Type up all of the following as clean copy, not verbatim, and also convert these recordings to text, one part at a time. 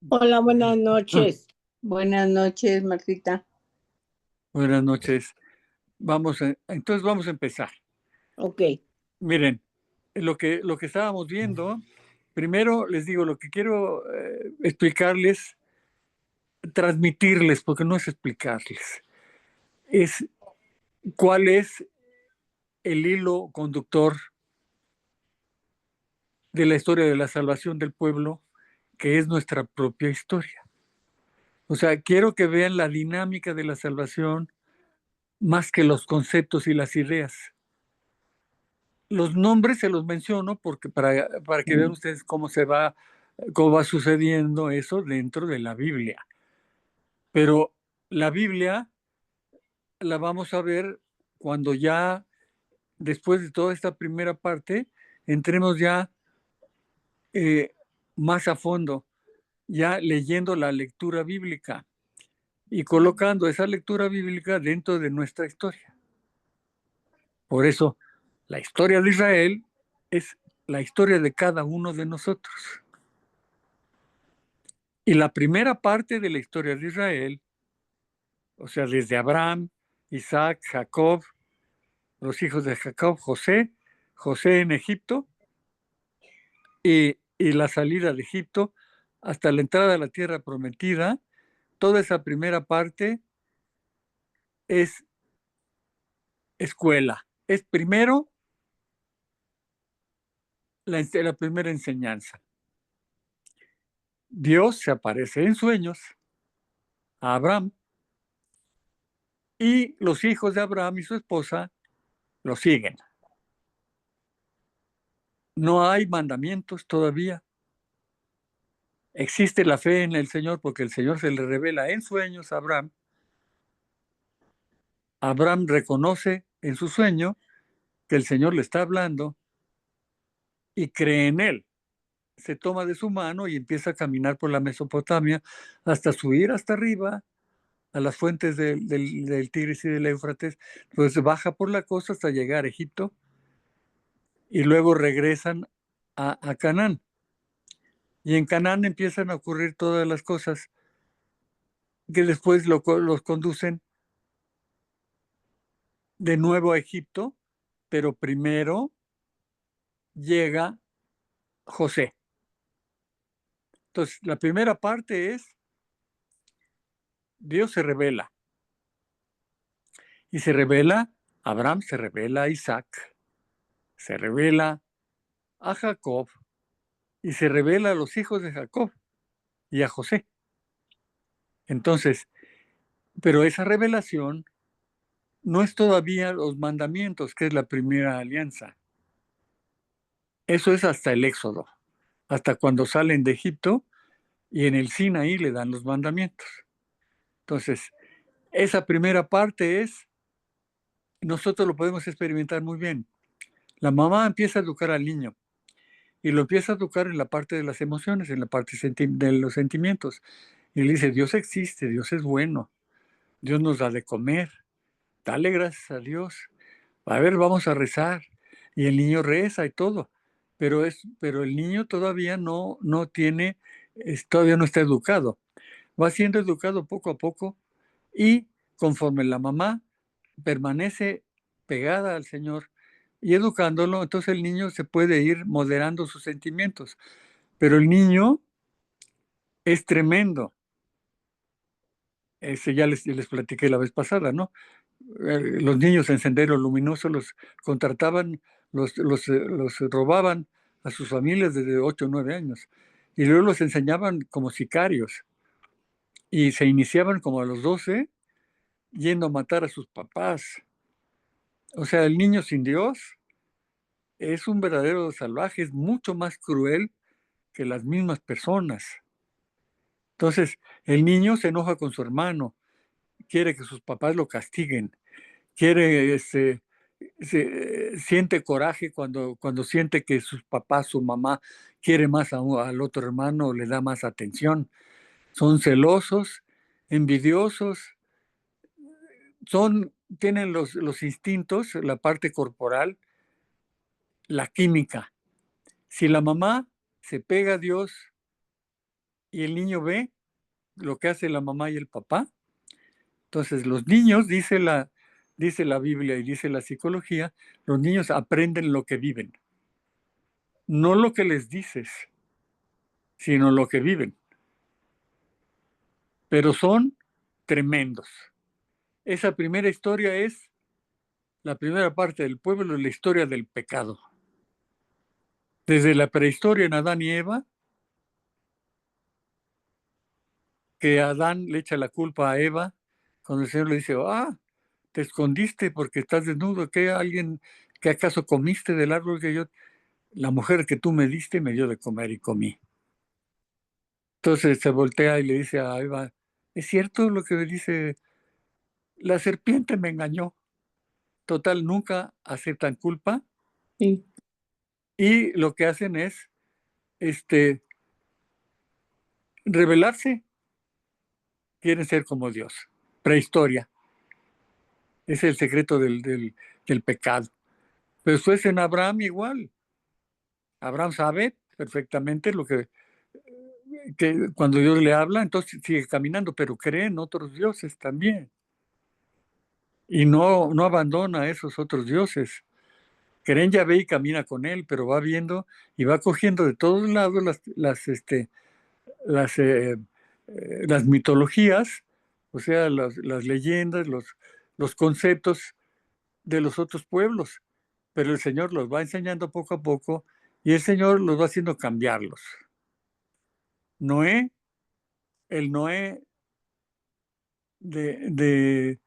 Hola, buenas Ah, noches. Buenas noches, Martita. buenas noches. Entonces vamos a empezar. Ok. Miren, lo que estábamos viendo, primero les digo, lo que quiero explicarles, transmitirles, porque no es explicarles, es cuál es el hilo conductor de la historia de la salvación del pueblo, que es nuestra propia historia. O sea, quiero que vean la dinámica de la salvación más que los conceptos y las ideas. Los nombres se los menciono porque para que vean ustedes cómo va sucediendo eso dentro de la Biblia. Pero la Biblia la vamos a ver cuando ya, después de toda esta primera parte, entremos ya eh, más a fondo, ya leyendo la lectura bíblica y colocando esa lectura bíblica dentro de nuestra historia. Por eso, la historia de Israel es la historia de cada uno de nosotros. Y la primera parte de la historia de Israel, o sea, desde Abraham, Isaac, Jacob, los hijos de Jacob, José en Egipto y la salida de Egipto hasta la entrada a la tierra prometida, toda esa primera parte es escuela. Es primero la primera enseñanza. Dios se aparece en sueños a Abraham y los hijos de Abraham y su esposa lo siguen. No hay mandamientos todavía. Existe la fe en el Señor porque el Señor se le revela en sueños a Abraham. Abraham reconoce en su sueño que el Señor le está hablando y cree en él. Se toma de su mano y empieza a caminar por la Mesopotamia hasta subir hasta arriba a las fuentes del Tigris y del Éufrates. Pues baja por la costa hasta llegar a Egipto y luego regresan a Canaán. Y en Canaán empiezan a ocurrir todas las cosas que después los conducen de nuevo a Egipto, pero primero llega José. Entonces, la primera parte es Dios se revela y se revela Abraham, se revela a Isaac, se revela a Jacob y se revela a los hijos de Jacob y a José. Entonces, pero esa revelación no es todavía los mandamientos, que es la primera alianza. Eso es hasta el Éxodo, hasta cuando salen de Egipto y en el Sinaí le dan los mandamientos. Entonces, esa primera parte es, nosotros lo podemos experimentar muy bien. La mamá empieza a educar al niño y lo empieza a educar en la parte de las emociones, en la parte de los sentimientos. Y le dice, Dios existe, Dios es bueno, Dios nos da de comer, dale gracias a Dios. A ver, vamos a rezar. Y el niño reza y todo, pero el niño todavía no tiene, todavía no está educado. Va siendo educado poco a poco y conforme la mamá permanece pegada al Señor y educándolo, entonces el niño se puede ir moderando sus sentimientos. Pero el niño es tremendo. Ya les platiqué la vez pasada, ¿no? Los niños en Sendero Luminoso los contrataban, los robaban a sus familias desde 8 o 9 años y luego los enseñaban como sicarios y se iniciaban como a los 12 yendo a matar a sus papás. O sea, el niño sin Dios es un verdadero salvaje, es mucho más cruel que las mismas personas. Entonces, el niño se enoja con su hermano, quiere que sus papás lo castiguen, quiere, siente coraje cuando siente que sus papás, su mamá, quiere más al otro hermano, le da más atención. Son celosos, envidiosos, tienen los instintos, la parte corporal, la química. Si la mamá se pega a Dios y el niño ve lo que hace la mamá y el papá. Entonces los niños, dice la Biblia y dice la psicología, los niños aprenden lo que viven, no lo que les dices, sino lo que viven. Pero son tremendos. Esa primera historia es la primera parte del pueblo, la historia del pecado. Desde la prehistoria en Adán y Eva, que Adán le echa la culpa a Eva, cuando el Señor le dice, te escondiste porque estás desnudo, ¿que acaso comiste del árbol que yo, la mujer que tú me diste me dio de comer y comí? Entonces se voltea y le dice a Eva, ¿es cierto lo que dice? La serpiente me engañó. Total, nunca aceptan culpa Sí. y lo que hacen es rebelarse, quieren ser como Dios. Prehistoria. Ese es el secreto del pecado. Pero eso es en Abraham igual. Abraham sabe perfectamente que cuando Dios le habla, entonces sigue caminando, pero cree en otros dioses también. Y no abandona a esos otros dioses. Cree en Yahvé y camina con él, pero va viendo y va cogiendo de todos lados las, las mitologías, o sea, las leyendas, los conceptos de los otros pueblos. Pero el Señor los va enseñando poco a poco y el Señor los va haciendo cambiarlos. Noé, el Noé de, de,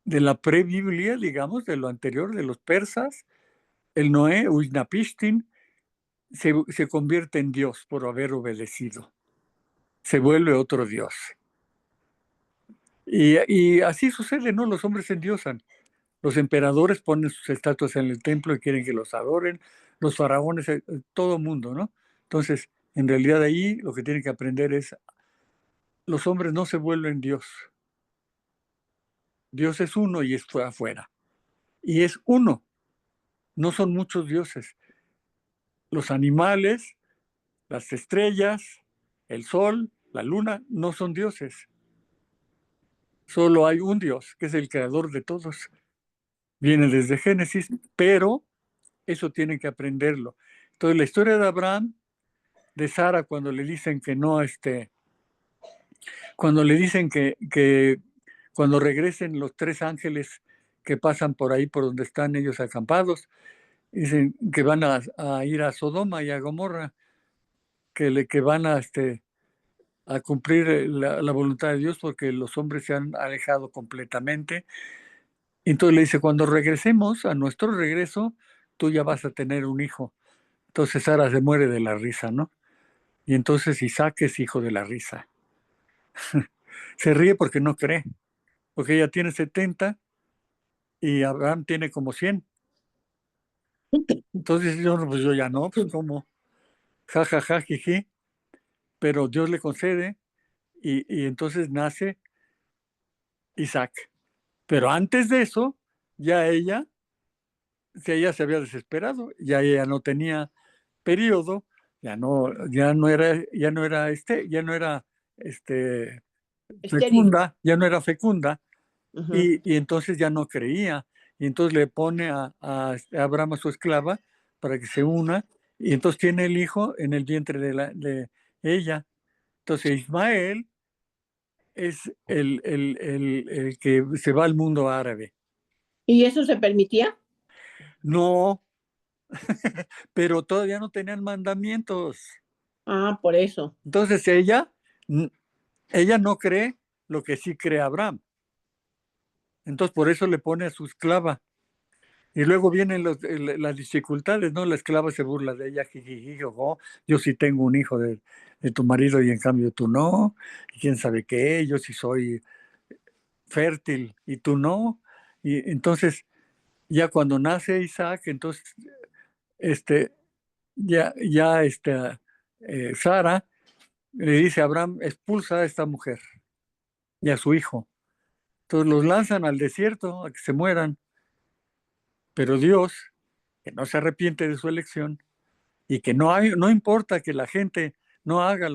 de la pre-Biblia, digamos, de lo anterior, de los persas, el Noé, Uznapishtim, se convierte en Dios por haber obedecido. Se vuelve otro Dios. Y así sucede, ¿no? Los hombres se endiosan. Los emperadores ponen sus estatuas en el templo y quieren que los adoren. Los faraones, todo mundo, ¿no? Entonces, en realidad ahí lo que tienen que aprender es, los hombres no se vuelven Dios. Dios es uno y es afuera. Y es uno, no son muchos dioses. Los animales, las estrellas, el sol, la luna, no son dioses. Solo hay un Dios, que es el creador de todos. Viene desde Génesis, pero eso tienen que aprenderlo. Entonces, la historia de Abraham, de Sara, cuando le dicen que no, cuando le dicen que cuando regresen los tres ángeles que pasan por ahí, por donde están ellos acampados, dicen que van a ir a Sodoma y a Gomorra, que van a cumplir la voluntad de Dios porque los hombres se han alejado completamente. Entonces le dice, cuando regresemos, a nuestro regreso, tú ya vas a tener un hijo. Entonces Sara se muere de la risa, ¿no? Y entonces Isaac es hijo de la risa. Se ríe porque no cree, porque ella tiene 70 y Abraham tiene como 100. Entonces pues yo ya no, pues cómo, ja, ja, ja, jiji, pero Dios le concede y entonces nace Isaac. Pero antes de eso, ya ella se había desesperado, ya ella no tenía periodo, ya no era Estéril. fecunda, ya no era fecunda, Ujú. y entonces ya no creía. Y entonces le pone a Abraham a su esclava para que se una, y entonces tiene el hijo en el vientre de ella. Entonces Ismael es el que se va al mundo árabe. ¿Y eso se permitía? No, pero todavía no tenían mandamientos. Ah, por eso. Entonces ella no cree lo que sí cree Abraham. Entonces por eso le pone a su esclava. Y luego vienen las dificultades, ¿no? La esclava se burla de ella, jijiji, jojo, yo sí tengo un hijo de tu marido y en cambio tú no, y quién sabe qué, yo sí soy fértil y tú no. Y entonces, ya cuando nace Isaac, entonces, este, Sara le dice a Abraham, expulsa a esta mujer y a su hijo. Entonces los lanzan al desierto a que se mueran, pero Dios, que no se arrepiente de su elección, y que no importa que la gente no haga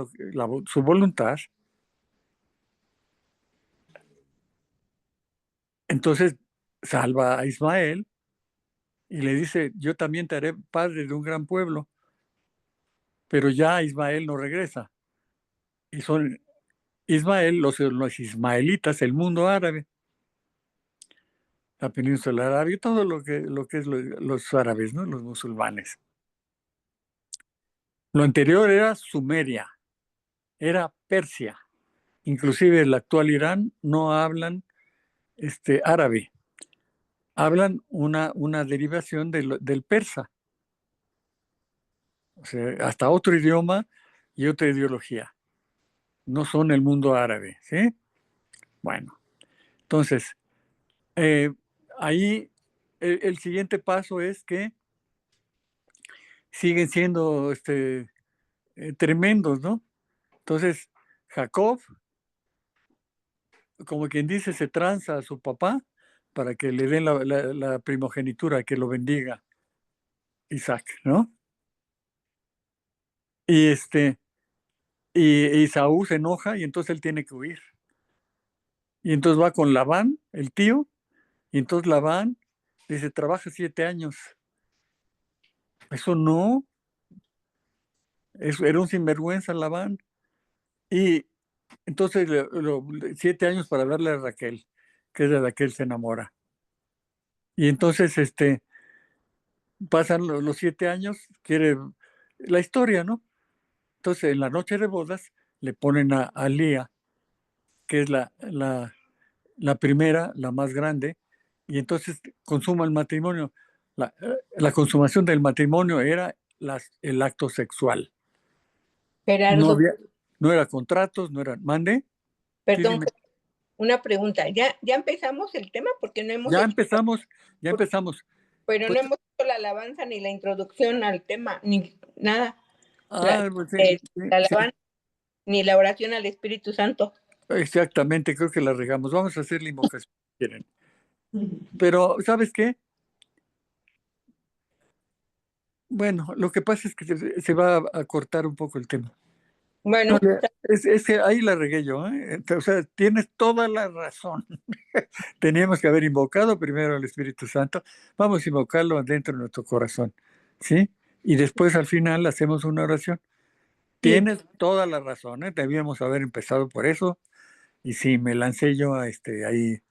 su voluntad, entonces salva a Ismael y le dice, yo también te haré padre de un gran pueblo, pero ya Ismael no regresa. Y son Ismael, los ismaelitas, el mundo árabe, la península árabe, todo lo que es los árabes, ¿no? Los musulmanes. Lo anterior era Sumeria, era Persia. Inclusive el actual Irán no hablan árabe, hablan una derivación del persa, o sea, hasta otro idioma y otra ideología. No son el mundo árabe, ¿sí? Bueno, entonces, ahí el siguiente paso es que siguen siendo tremendos, ¿no? Entonces, Jacob, como quien dice, se tranza a su papá para que le den la primogenitura, que lo bendiga Isaac, ¿no? Y y Esaú se enoja y entonces él tiene que huir. Y entonces va con Labán, el tío, y entonces Labán dice, trabaja 7 años. Eso no, era un sinvergüenza Labán. Y entonces 7 años para darle a Raquel, que es de la que él se enamora. Y entonces pasan los 7 años, quiere la historia, ¿no? Entonces en la noche de bodas le ponen a Lía, que es la primera, la más grande, y entonces consuma el matrimonio. La consumación del matrimonio era el acto sexual. No Gerardo, había, no era contratos, no era, mande. perdón, Sí, una pregunta. ¿Ya empezamos el tema? Porque no hemos ya hecho, empezamos, ya empezamos. pero no Pues, hemos hecho la alabanza ni la introducción al tema, ni nada. pues sí, La alabanza ni la oración al Espíritu Santo. exactamente, creo que la regamos. Vamos a hacer la invocación si quieren. Pero, ¿sabes qué? Bueno, lo que pasa es que se va a cortar un poco el tema. Bueno, Es que ahí la regué yo, ¿eh? O sea, tienes toda la razón. Teníamos que haber invocado primero al Espíritu Santo. Vamos a invocarlo dentro de nuestro corazón, ¿sí? Y después al final hacemos una oración. sí, Tienes toda la razón, ¿eh? Debíamos haber empezado por eso. Y sí, me lancé yo ahí,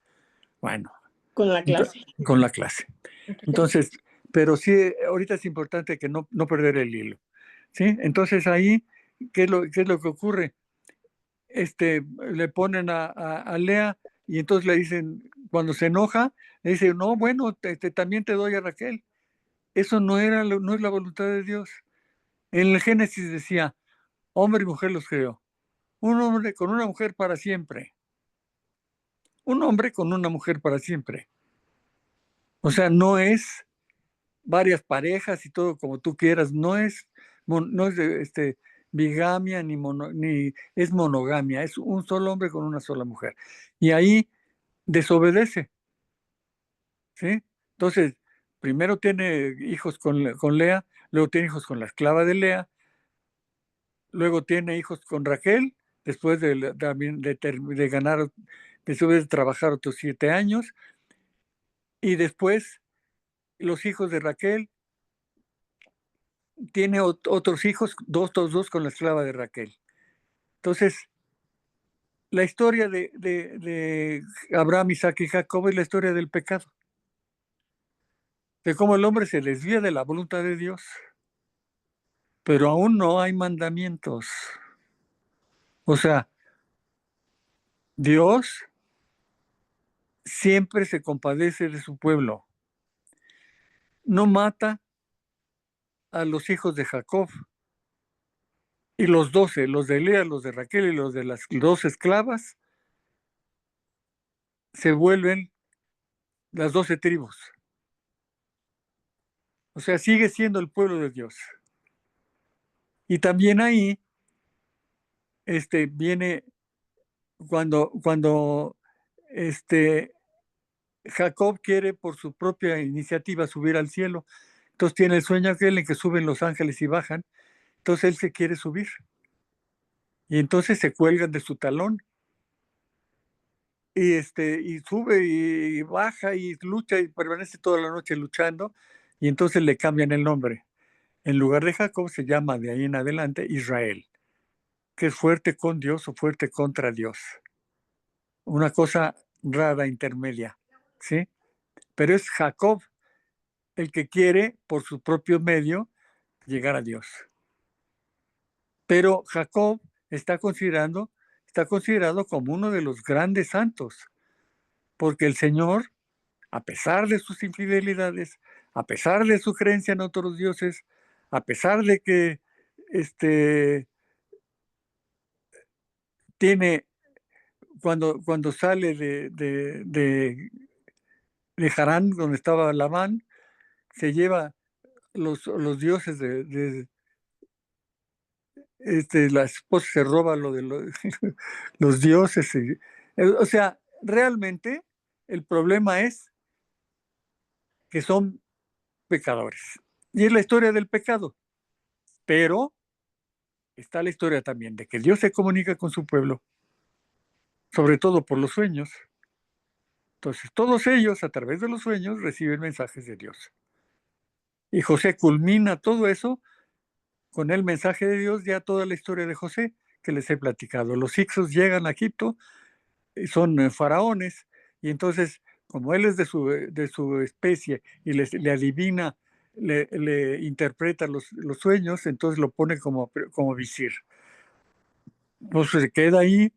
bueno, Con la clase. con la clase. Entonces, pero sí, ahorita es importante que no perder el hilo, ¿sí? Entonces ahí, qué es lo que ocurre? Le ponen a Lea y entonces le dicen, cuando se enoja, le dice, no, bueno, también te doy a Raquel. Eso no es la voluntad de Dios. En el Génesis decía, hombre y mujer los creó. Un hombre con una mujer para siempre. Un hombre con una mujer para siempre. O sea, no es varias parejas y todo como tú quieras, no es bigamia ni es monogamia, es un solo hombre con una sola mujer. Y ahí desobedece, ¿sí? Entonces, primero tiene hijos con Lea, luego tiene hijos con la esclava de Lea, luego tiene hijos con Raquel, después de ganar, después de trabajar otros 7 años, y después los hijos de Raquel tiene otros hijos, otros dos con la esclava de Raquel. Entonces, la historia de Abraham, Isaac y Jacob es la historia del pecado, de cómo el hombre se desvía de la voluntad de Dios, pero aún no hay mandamientos. O sea, Dios siempre se compadece de su pueblo. No mata a los hijos de Jacob. Y los 12, los de Lea, los de Raquel y los de las 12 esclavas, se vuelven las 12 tribus. O sea, sigue siendo el pueblo de Dios. Y también ahí viene cuando Jacob quiere por su propia iniciativa subir al cielo. Entonces tiene el sueño aquel en que suben los ángeles y bajan. Entonces él se quiere subir. y entonces se cuelgan de su talón. Y sube y baja y lucha y permanece toda la noche luchando, y entonces le cambian el nombre. En lugar de Jacob se llama de ahí en adelante Israel, que es fuerte con Dios o fuerte contra Dios. Una cosa rara intermedia, ¿sí? Pero es Jacob el que quiere por su propio medio llegar a Dios. Pero Jacob está considerado como uno de los grandes santos, porque el Señor, a pesar de sus infidelidades, a pesar de su creencia en otros dioses, a pesar de que tiene, cuando sale de Harán, donde estaba Labán, se lleva los dioses la esposa se roba lo de los dioses. O sea, realmente el problema es que son pecadores. Y es la historia del pecado. Pero está la historia también de que Dios se comunica con su pueblo, sobre todo por los sueños. Entonces, todos ellos, a través de los sueños, reciben mensajes de Dios. Y José culmina todo eso con el mensaje de Dios, ya toda la historia de José que les he platicado. Los hicsos llegan a Egipto, y son faraones, y entonces, como él es de su especie y le adivina, le interpreta los sueños, entonces lo pone como visir. Entonces se queda ahí,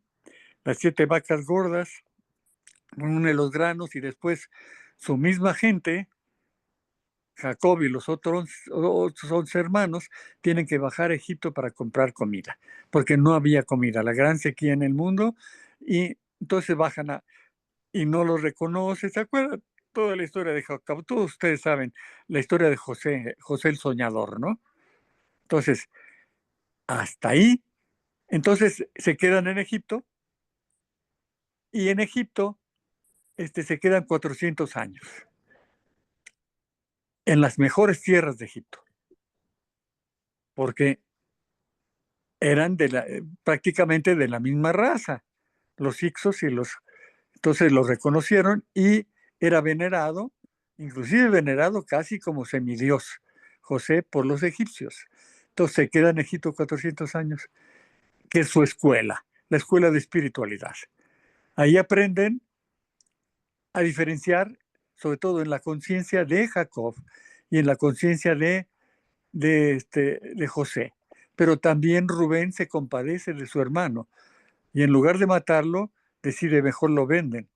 las 7 vacas gordas, une los granos, y después su misma gente, Jacob y los otros 11 hermanos, tienen que bajar a Egipto para comprar comida, porque no había comida, la gran sequía en el mundo, y entonces bajan y no los reconoce. ¿Se acuerdan? Toda la historia de Jacob, todos ustedes saben la historia de José el soñador, ¿no? Entonces, hasta ahí, entonces se quedan en Egipto, y en Egipto se quedan 400 años, en las mejores tierras de Egipto, porque eran prácticamente de la misma raza, los hicsos entonces los reconocieron, y era venerado, inclusive venerado casi como semidios, José, por los egipcios. Entonces se queda en Egipto 400 años, que es su escuela, la escuela de espiritualidad. Ahí aprenden a diferenciar, sobre todo en la conciencia de Jacob y en la conciencia de José. Pero también Rubén se compadece de su hermano, y en lugar de matarlo, decide mejor lo venden.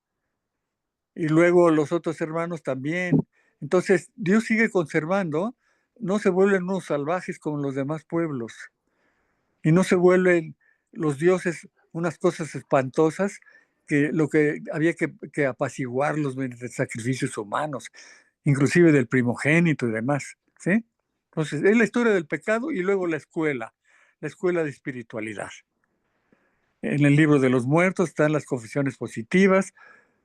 Y luego los otros hermanos también. Entonces Dios sigue conservando, no se vuelven unos salvajes como los demás pueblos, y no se vuelven los dioses unas cosas espantosas que lo que había que apaciguarlos mediante sacrificios humanos, inclusive del primogénito y demás, ¿sí? Entonces, es la historia del pecado, y luego la escuela de espiritualidad. En el libro de los muertos están las confesiones positivas.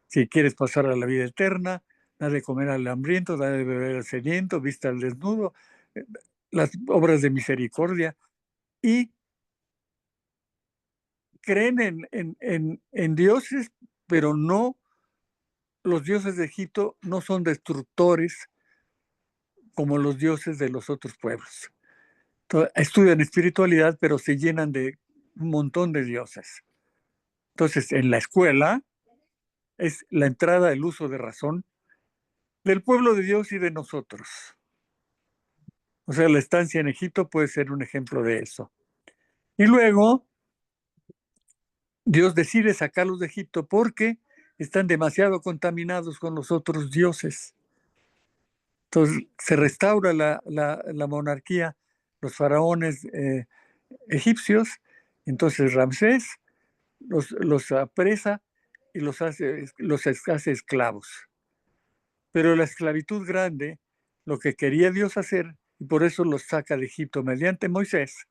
Si quieres pasar a la vida eterna, da de comer al hambriento, da de beber al sediento, vista al desnudo, las obras de misericordia, y creen en dioses, pero no, los dioses de Egipto no son destructores como los dioses de los otros pueblos. Entonces, estudian espiritualidad, pero se llenan de un montón de dioses. Entonces, en la escuela es la entrada, el uso de razón del pueblo de Dios y de nosotros. O sea, la estancia en Egipto puede ser un ejemplo de eso. Y luego, Dios decide sacarlos de Egipto porque están demasiado contaminados con los otros dioses. Entonces, se restaura la monarquía, los faraones egipcios. Entonces, Ramsés los apresa y los hace esclavos. Pero la esclavitud grande, lo que quería Dios hacer, y por eso los saca de Egipto mediante Moisés,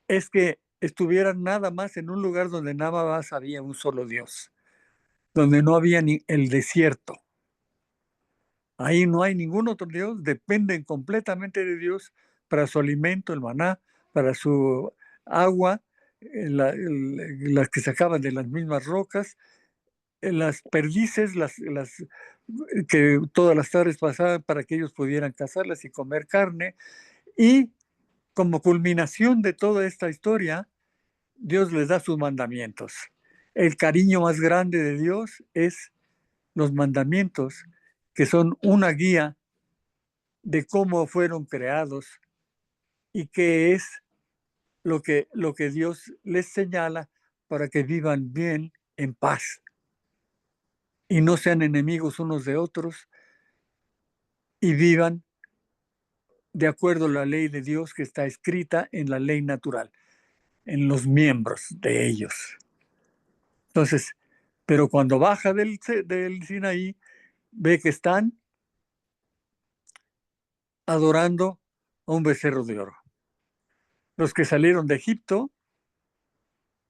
es que estuvieran nada más en un lugar donde nada más había un solo Dios, donde no había ni el desierto. Ahí no hay ningún otro Dios, dependen completamente de Dios para su alimento, el maná, para su agua, las que sacaban de las mismas rocas, las perdices, que todas las tardes pasaban para que ellos pudieran cazarlas y comer carne. Y como culminación de toda esta historia, Dios les da sus mandamientos. El cariño más grande de Dios es los mandamientos, que son una guía de cómo fueron creados y qué es lo que Dios les señala para que vivan bien en paz y no sean enemigos unos de otros y vivan de acuerdo a la ley de Dios que está escrita en la ley natural, en los miembros de ellos. Entonces, pero cuando baja del Sinaí, ve que están adorando a un becerro de oro. Los que salieron de Egipto,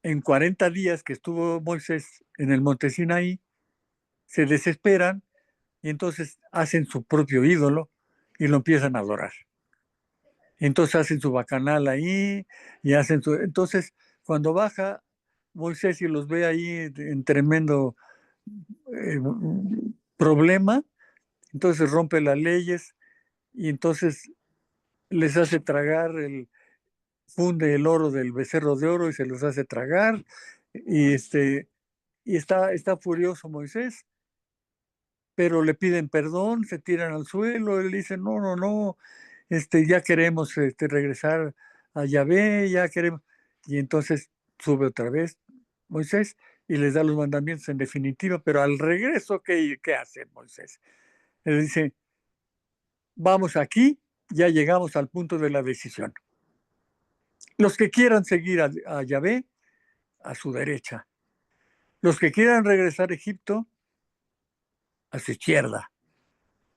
en 40 días que estuvo Moisés en el monte Sinaí, se desesperan y entonces hacen su propio ídolo y lo empiezan a adorar. Entonces hacen su bacanal ahí y hacen su... Entonces, cuando baja Moisés y los ve ahí en tremendo problema, entonces rompe las leyes y entonces les hace tragar funde el oro del becerro de oro y se los hace tragar y está furioso Moisés, pero le piden perdón, se tiran al suelo, él dice, no, no, no, ya queremos regresar a Yahvé, ya queremos, y entonces sube otra vez Moisés y les da los mandamientos en definitiva, pero al regreso, ¿qué hace Moisés? Él dice, vamos aquí, ya llegamos al punto de la decisión. Los que quieran seguir a Yahvé, a su derecha. Los que quieran regresar a Egipto, a su izquierda.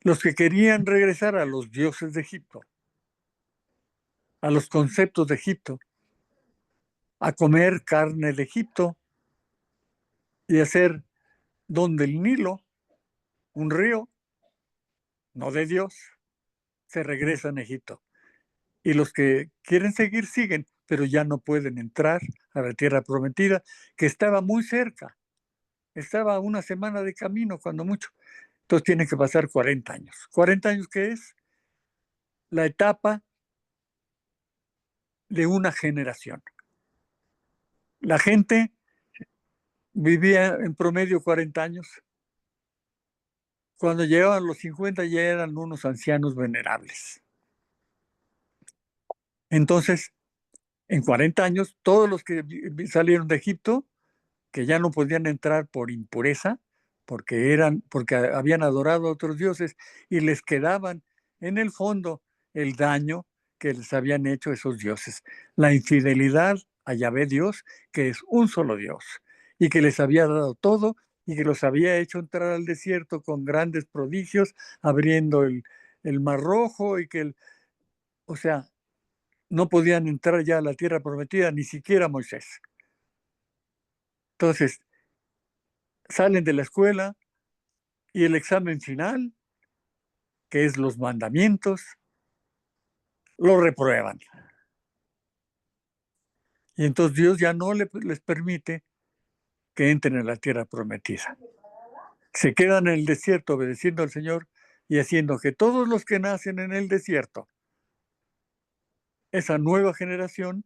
Los que querían regresar a los dioses de Egipto, a los conceptos de Egipto, a comer carne de Egipto y hacer donde el Nilo, un río, no de Dios, se regresan a Egipto. Y los que quieren seguir, siguen, pero ya no pueden entrar a la tierra prometida, que estaba muy cerca. Estaba a una semana de camino, cuando mucho. Entonces tiene que pasar 40 años. ¿40 años qué es? La etapa de una generación. La gente vivía en promedio 40 años. Cuando llegaban los 50 ya eran unos ancianos venerables. Entonces, en 40 años, todos los que salieron de Egipto, que ya no podían entrar por impureza, porque habían adorado a otros dioses y les quedaban en el fondo el daño que les habían hecho esos dioses, la infidelidad a Yahvé Dios, que es un solo Dios, y que les había dado todo y que los había hecho entrar al desierto con grandes prodigios, abriendo el Mar Rojo o sea, no podían entrar ya a la tierra prometida, ni siquiera Moisés. Entonces, salen de la escuela y el examen final, que es los mandamientos, lo reprueban. Y entonces Dios ya no les permite que entren a la tierra prometida. Se quedan en el desierto obedeciendo al Señor y haciendo que todos los que nacen en el desierto, esa nueva generación,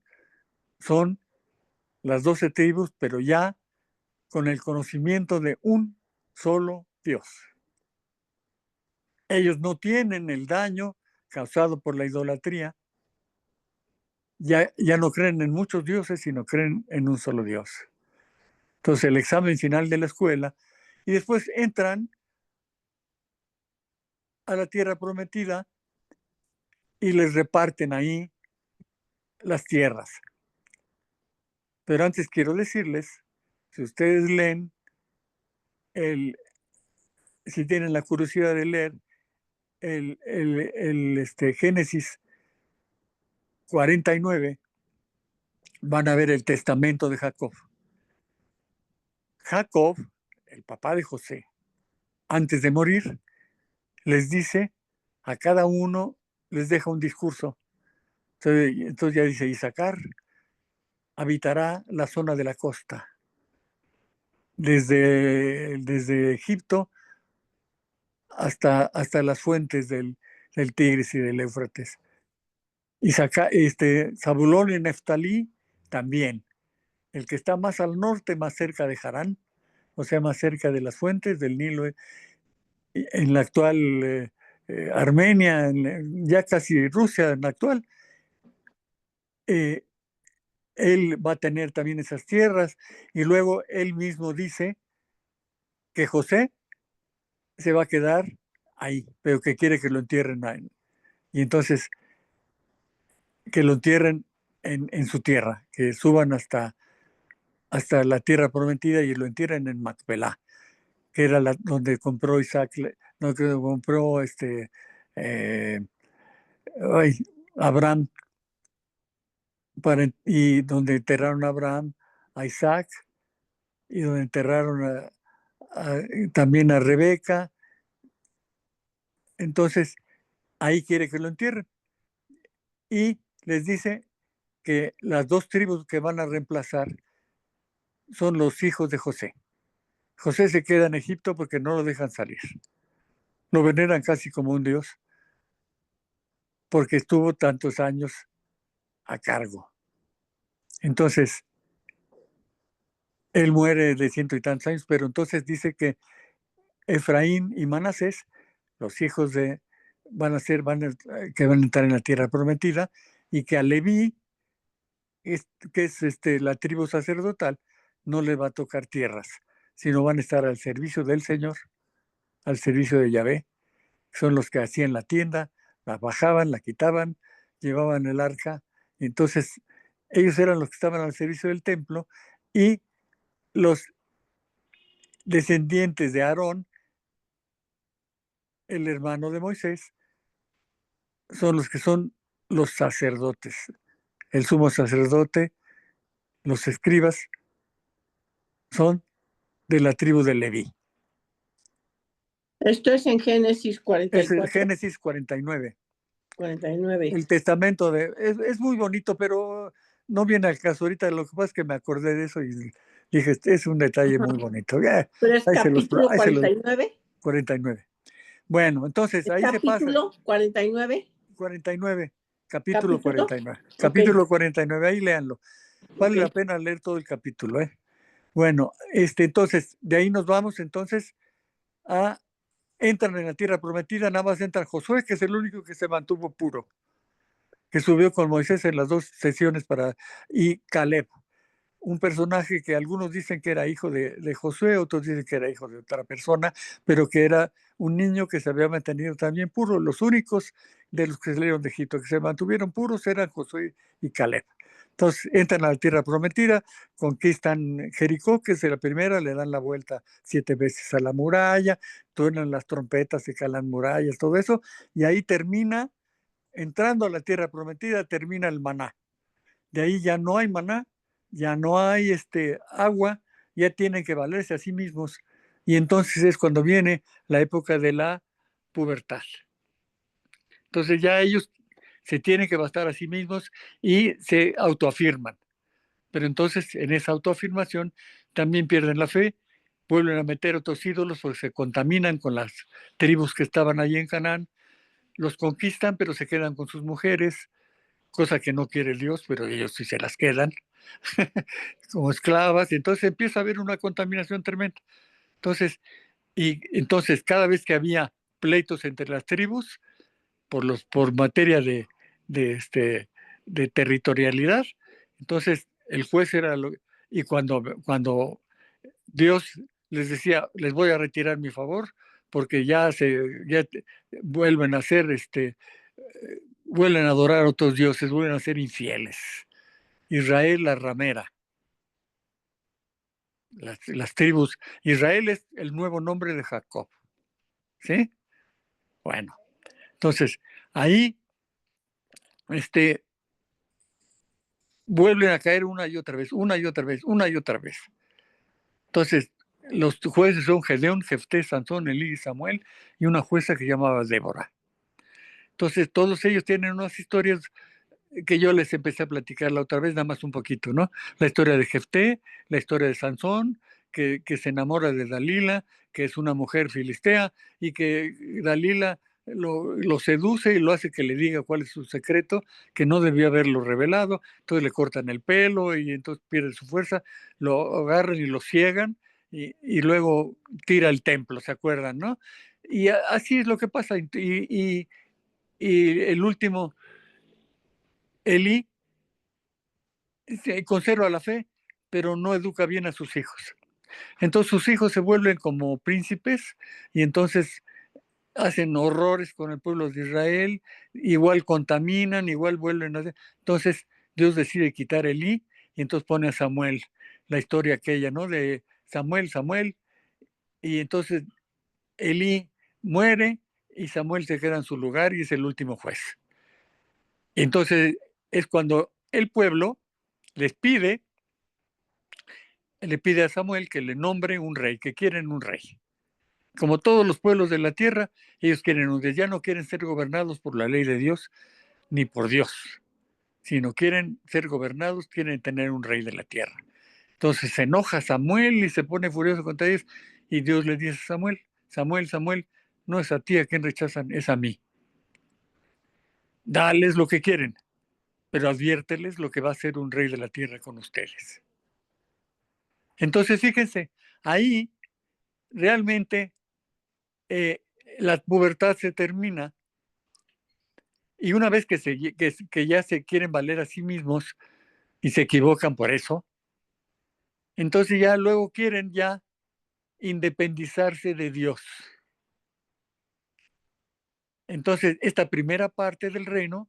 son las 12 tribus, pero ya con el conocimiento de un solo Dios. Ellos no tienen el daño causado por la idolatría, ya no creen en muchos dioses, sino creen en un solo Dios. Entonces el examen final de la escuela, y después entran a la tierra prometida y les reparten ahí las tierras. Pero antes quiero decirles, si ustedes leen, si tienen la curiosidad de leer Génesis 49, van a ver el testamento de Jacob. Jacob, el papá de José, antes de morir, les dice a cada uno, les deja un discurso. Entonces ya dice Isaacar, habitará la zona de la costa, desde Egipto hasta las fuentes del Tigris y del Éufrates. Y Zabulón y Neftalí también. El que está más al norte, más cerca de Harán, o sea, más cerca de las fuentes del Nilo, en la actual Armenia, ya casi Rusia, en la actual, él va a tener también esas tierras. Y luego él mismo dice que José se va a quedar ahí, pero que quiere que lo entierren ahí. Y entonces, que lo entierren en su tierra, que suban hasta la tierra prometida y lo entierren en Macpelá, que era donde compró Isaac, donde compró Abraham, y donde enterraron a Abraham, a Isaac, y donde enterraron también a Rebeca. Entonces, ahí quiere que lo entierren. Y les dice que las dos tribus que van a reemplazar son los hijos de José. José se queda en Egipto porque no lo dejan salir. Lo veneran casi como un dios, porque estuvo tantos años a cargo. Entonces, él muere de 100 y tantos años, pero entonces dice que Efraín y Manasés, los hijos que van a entrar en la tierra prometida, y que a Leví, que es la tribu sacerdotal, no le va a tocar tierras, sino van a estar al servicio del Señor, al servicio de Yahvé. Son los que hacían la tienda, la bajaban, la quitaban, llevaban el arca. Entonces, ellos eran los que estaban al servicio del templo, y los descendientes de Aarón, el hermano de Moisés, son los que son los sacerdotes. El sumo sacerdote, los escribas, son de la tribu de Leví. Esto es en Génesis Es 44. el Génesis 49. 49. El testamento es muy bonito, pero no viene al caso ahorita. Lo que pasa es que me acordé de eso y dije, es un detalle muy bonito. Pero es capítulo 49. 49. Bueno, entonces ¿Es ahí se pasa. capítulo 49? 49. Capítulo 49. Okay. Capítulo 49, ahí léanlo. Vale la pena leer todo el capítulo, ¿eh? Bueno, entonces, de ahí nos vamos entonces entran en la tierra prometida, nada más entra Josué, que es el único que se mantuvo puro, que subió con Moisés en las dos sesiones y Caleb, un personaje que algunos dicen que era hijo de Josué, otros dicen que era hijo de otra persona, pero que era un niño que se había mantenido también puro. Los únicos de los que salieron de Egipto que se mantuvieron puros eran Josué y Caleb. Entonces entran a la tierra prometida, conquistan Jericó, que es la primera, le dan la vuelta 7 veces a la muralla, suenan las trompetas, se calan murallas, todo eso, y ahí termina, entrando a la tierra prometida, termina el maná. De ahí ya no hay maná, ya no hay agua, ya tienen que valerse a sí mismos. Y entonces es cuando viene la época de la pubertad. Entonces ya ellos se tienen que bastar a sí mismos y se autoafirman. Pero entonces en esa autoafirmación también pierden la fe, vuelven a meter otros ídolos porque se contaminan con las tribus que estaban allí en Canaán, los conquistan pero se quedan con sus mujeres, cosa que no quiere Dios, pero ellos sí se las quedan como esclavas, y entonces empieza a haber una contaminación tremenda. Entonces cada vez que había pleitos entre las tribus por materia de territorialidad, entonces el juez era y cuando Dios les decía, les voy a retirar mi favor porque ya vuelven a ser vuelven a adorar a otros dioses, vuelven a ser infieles. Israel la ramera. Las tribus. Israel es el nuevo nombre de Jacob. ¿Sí? Bueno, entonces ahí vuelven a caer una y otra vez, una y otra vez, una y otra vez. Entonces, los jueces son Gedeón, Jefté, Sansón, Elí y Samuel, y una jueza que se llamaba Débora. Entonces, todos ellos tienen unas historias que yo les empecé a platicar la otra vez, nada más un poquito, ¿no? La historia de Jefté, la historia de Sansón, que se enamora de Dalila, que es una mujer filistea, y que Dalila lo seduce y lo hace que le diga cuál es su secreto, que no debió haberlo revelado, entonces le cortan el pelo y entonces pierde su fuerza, lo agarran y lo ciegan, y luego tira el templo, ¿se acuerdan, no? Y así es lo que pasa, y el último, Elí, conserva la fe, pero no educa bien a sus hijos. Entonces sus hijos se vuelven como príncipes y entonces hacen horrores con el pueblo de Israel, igual contaminan, igual vuelven a hacer. Entonces Dios decide quitar a Elí y entonces pone a Samuel, la historia aquella, ¿no? De Samuel, y entonces Elí muere y Samuel se queda en su lugar y es el último juez. Y entonces es cuando el pueblo le pide a Samuel que le nombre un rey, que quieren un rey. Como todos los pueblos de la tierra, ellos quieren un rey, ya no quieren ser gobernados por la ley de Dios ni por Dios, sino quieren ser gobernados, quieren tener un rey de la tierra. Entonces se enoja Samuel y se pone furioso contra ellos y Dios le dice a Samuel, no es a ti a quien rechazan, es a mí. Dales lo que quieren, pero adviérteles lo que va a ser un rey de la tierra con ustedes. Entonces fíjense, ahí realmente la pubertad se termina y una vez que ya se quieren valer a sí mismos y se equivocan por eso, entonces ya luego quieren ya independizarse de Dios. Entonces, esta primera parte del reino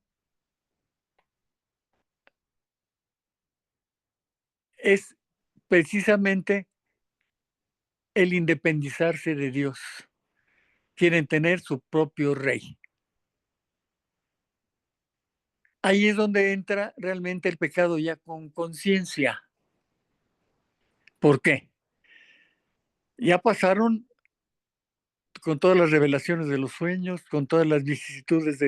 es precisamente el independizarse de Dios. Quieren tener su propio rey. Ahí es donde entra realmente el pecado ya con conciencia. ¿Por qué? Ya pasaron con todas las revelaciones de los sueños, con todas las vicisitudes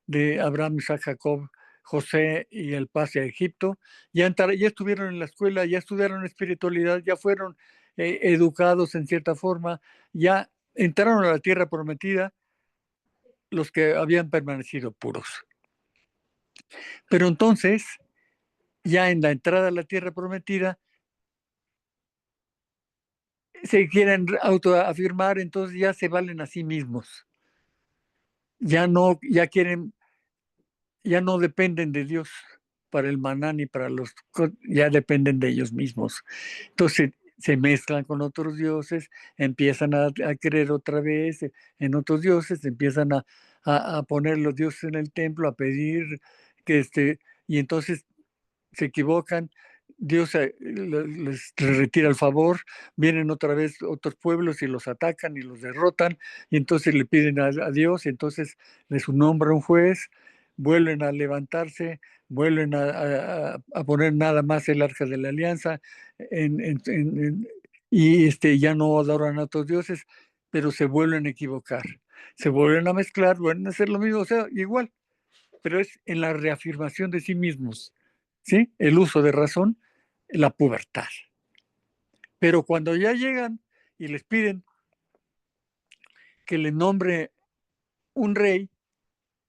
de Abraham, Isaac, Jacob, José y el pase a Egipto, ya estuvieron en la escuela, ya estudiaron espiritualidad, ya fueron educados en cierta forma, ya entraron a la tierra prometida los que habían permanecido puros. Pero entonces, ya en la entrada a la tierra prometida, se quieren autoafirmar, entonces ya se valen a sí mismos. Ya no dependen de Dios para el maná ni para ya dependen de ellos mismos. Entonces se mezclan con otros dioses, empiezan a creer otra vez en otros dioses, empiezan a poner los dioses en el templo, a pedir y entonces se equivocan, Dios les retira el favor, vienen otra vez otros pueblos y los atacan y los derrotan, y entonces le piden a Dios, y entonces les nombra un juez, vuelven a levantarse, vuelven a poner nada más el arca de la alianza, y ya no adoran a otros dioses, pero se vuelven a equivocar, se vuelven a mezclar, vuelven a hacer lo mismo, o sea, igual, pero es en la reafirmación de sí mismos. ¿Sí? El uso de razón, la pubertad. Pero cuando ya llegan y les piden que le nombre un rey,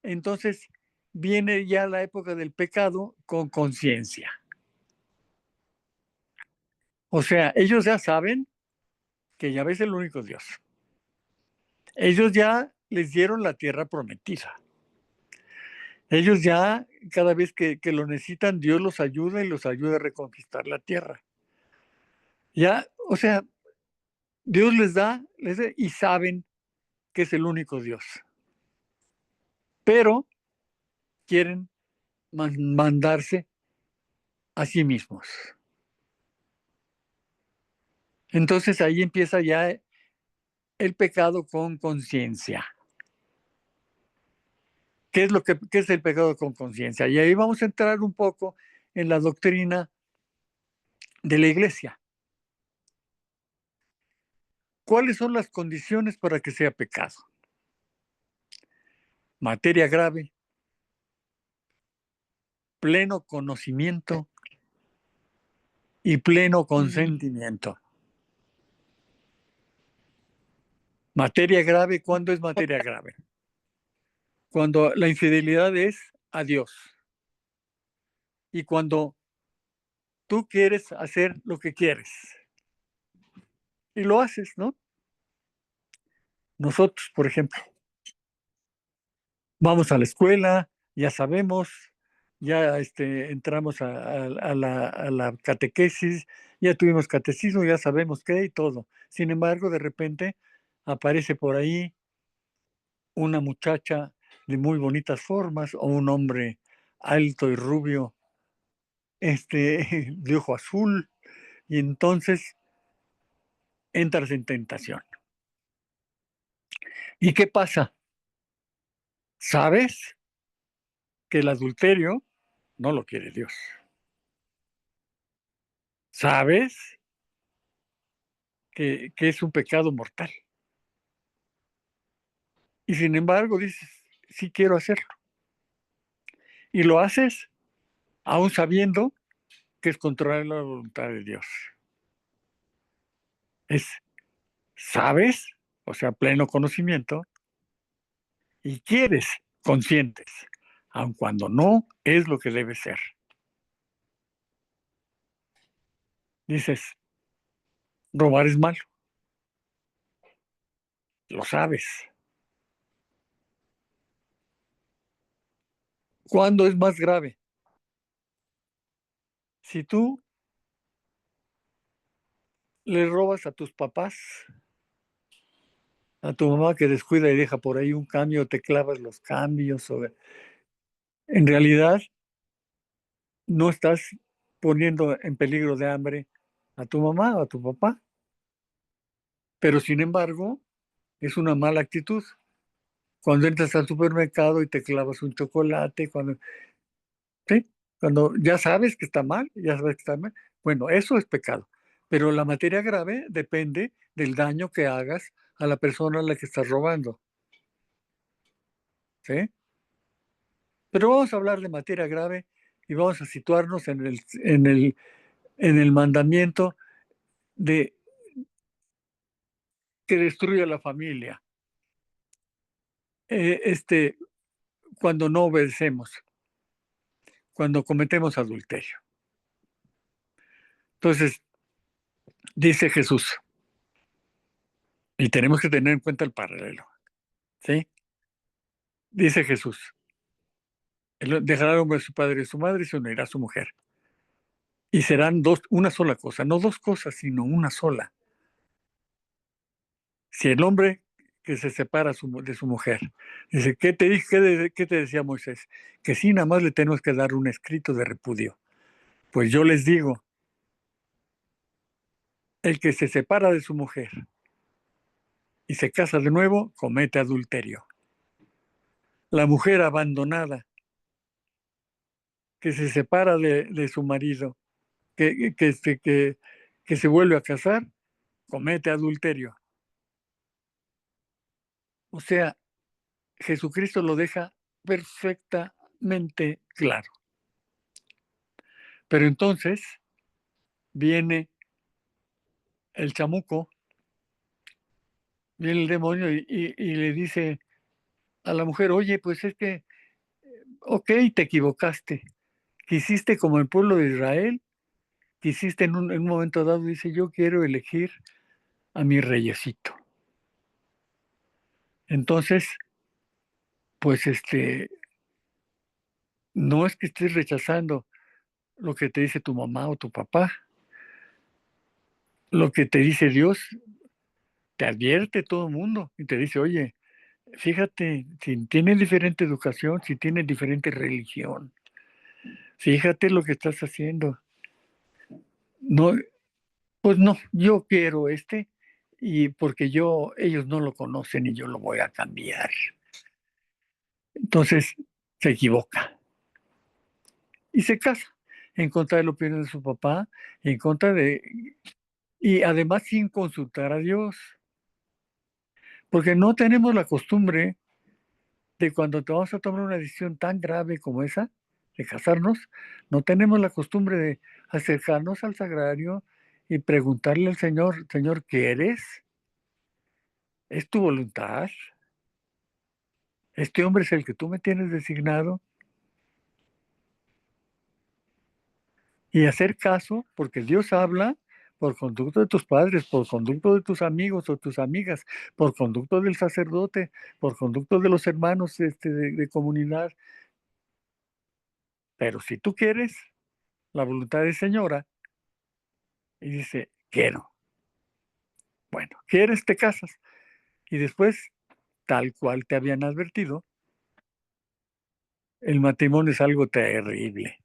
entonces viene ya la época del pecado con conciencia. O sea, ellos ya saben que Yahvé es el único Dios. Ellos ya les dieron la tierra prometida. Ellos ya, cada vez que lo necesitan, Dios los ayuda y los ayuda a reconquistar la tierra. Ya, o sea, Dios les da y saben que es el único Dios. Pero quieren mandarse a sí mismos. Entonces ahí empieza ya el pecado con conciencia. ¿Qué es el pecado con conciencia? Y ahí vamos a entrar un poco en la doctrina de la iglesia. ¿Cuáles son las condiciones para que sea pecado? Materia grave, pleno conocimiento y pleno consentimiento. Materia grave, ¿cuándo es materia grave? Cuando la infidelidad es a Dios. Y cuando tú quieres hacer lo que quieres. Y lo haces, ¿no? Nosotros, por ejemplo, vamos a la escuela, ya sabemos, ya entramos a la catequesis, ya tuvimos catecismo, ya sabemos qué y todo. Sin embargo, de repente aparece por ahí una muchacha de muy bonitas formas o un hombre alto y rubio, de ojo azul, y entonces entras en tentación. ¿Y qué pasa? Sabes que el adulterio no lo quiere Dios. Sabes que es un pecado mortal. Y sin embargo dices, sí quiero hacerlo. Y lo haces aún sabiendo que es contrario a la voluntad de Dios. Sabes, o sea, pleno conocimiento, y quieres, conscientes, aun cuando no es lo que debe ser. Dices, robar es malo. Lo sabes. ¿Cuándo es más grave? Si tú le robas a tus papás, a tu mamá que descuida y deja por ahí un cambio, te clavas los cambios, en realidad no estás poniendo en peligro de hambre a tu mamá o a tu papá, pero sin embargo es una mala actitud. Cuando entras al supermercado y te clavas un chocolate, ¿sí? Cuando ya sabes que está mal, bueno, eso es pecado. Pero la materia grave depende del daño que hagas a la persona a la que estás robando. ¿Sí? Pero vamos a hablar de materia grave y vamos a situarnos en el mandamiento de que destruye a la familia. Cuando no obedecemos, cuando cometemos adulterio. Entonces, dice Jesús, y tenemos que tener en cuenta el paralelo, ¿sí? Dice Jesús, dejará el hombre a su padre y a su madre y se unirá a su mujer. Y serán una sola cosa, no dos cosas, sino una sola. Si el hombre que se separa de su mujer, dice, ¿qué te decía Moisés? Que sí, nada más le tenemos que dar un escrito de repudio. Pues yo les digo, el que se separa de su mujer y se casa de nuevo, comete adulterio. La mujer abandonada que se separa de su marido, que se vuelve a casar, comete adulterio. O sea, Jesucristo lo deja perfectamente claro. Pero entonces viene el chamuco, viene el demonio y le dice a la mujer, oye, pues es que, ok, te equivocaste. Quisiste como el pueblo de Israel, quisiste en un momento dado, dice, yo quiero elegir a mi reyesito. Entonces, pues no es que estés rechazando lo que te dice tu mamá o tu papá. Lo que te dice Dios, te advierte todo el mundo y te dice, oye, fíjate, si tienes diferente educación, si tienes diferente religión, fíjate lo que estás haciendo. No, pues no, yo quiero y porque ellos no lo conocen y yo lo voy a cambiar. Entonces se equivoca y se casa en contra de la opinión de su papá, en contra y además sin consultar a Dios, porque no tenemos la costumbre de cuando te vas a tomar una decisión tan grave como esa, de casarnos, no tenemos la costumbre de acercarnos al sagrario y preguntarle al Señor, Señor, ¿quieres? ¿Es tu voluntad? ¿Este hombre es el que tú me tienes designado? Y hacer caso, porque Dios habla por conducto de tus padres, por conducto de tus amigos o tus amigas, por conducto del sacerdote, por conducto de los hermanos de comunidad. Pero si tú quieres, la voluntad es señora, y dice, quiero. Bueno, quieres, te casas. Y después, tal cual te habían advertido, el matrimonio es algo terrible.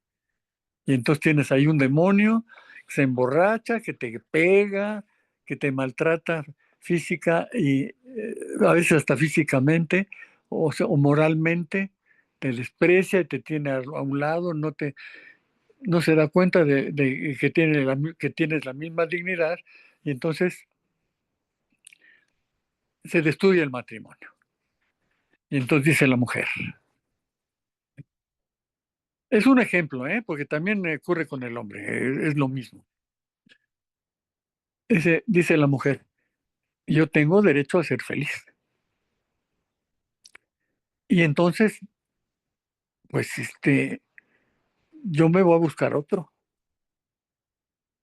Y entonces tienes ahí un demonio que se emborracha, que te pega, que te maltrata física y a veces hasta físicamente o moralmente, te desprecia y te tiene a un lado, no se da cuenta de que que tienes la misma dignidad y entonces se destruye el matrimonio. Y entonces dice la mujer. Es un ejemplo, porque también ocurre con el hombre, es lo mismo. Dice la mujer, yo tengo derecho a ser feliz. Y entonces, pues, yo me voy a buscar otro.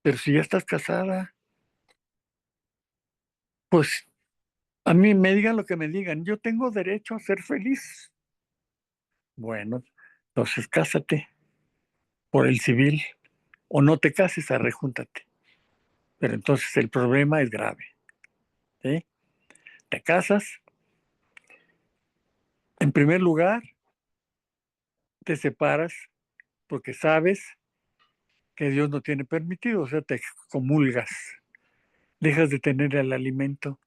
Pero si ya estás casada, pues, a mí me digan lo que me digan, yo tengo derecho a ser feliz. Bueno, entonces cásate por el civil o no te cases, arrejúntate. Pero entonces el problema es grave. ¿Sí? Te casas, en primer lugar, te separas porque sabes que Dios no tiene permitido, o sea, te comulgas, dejas de tener el alimento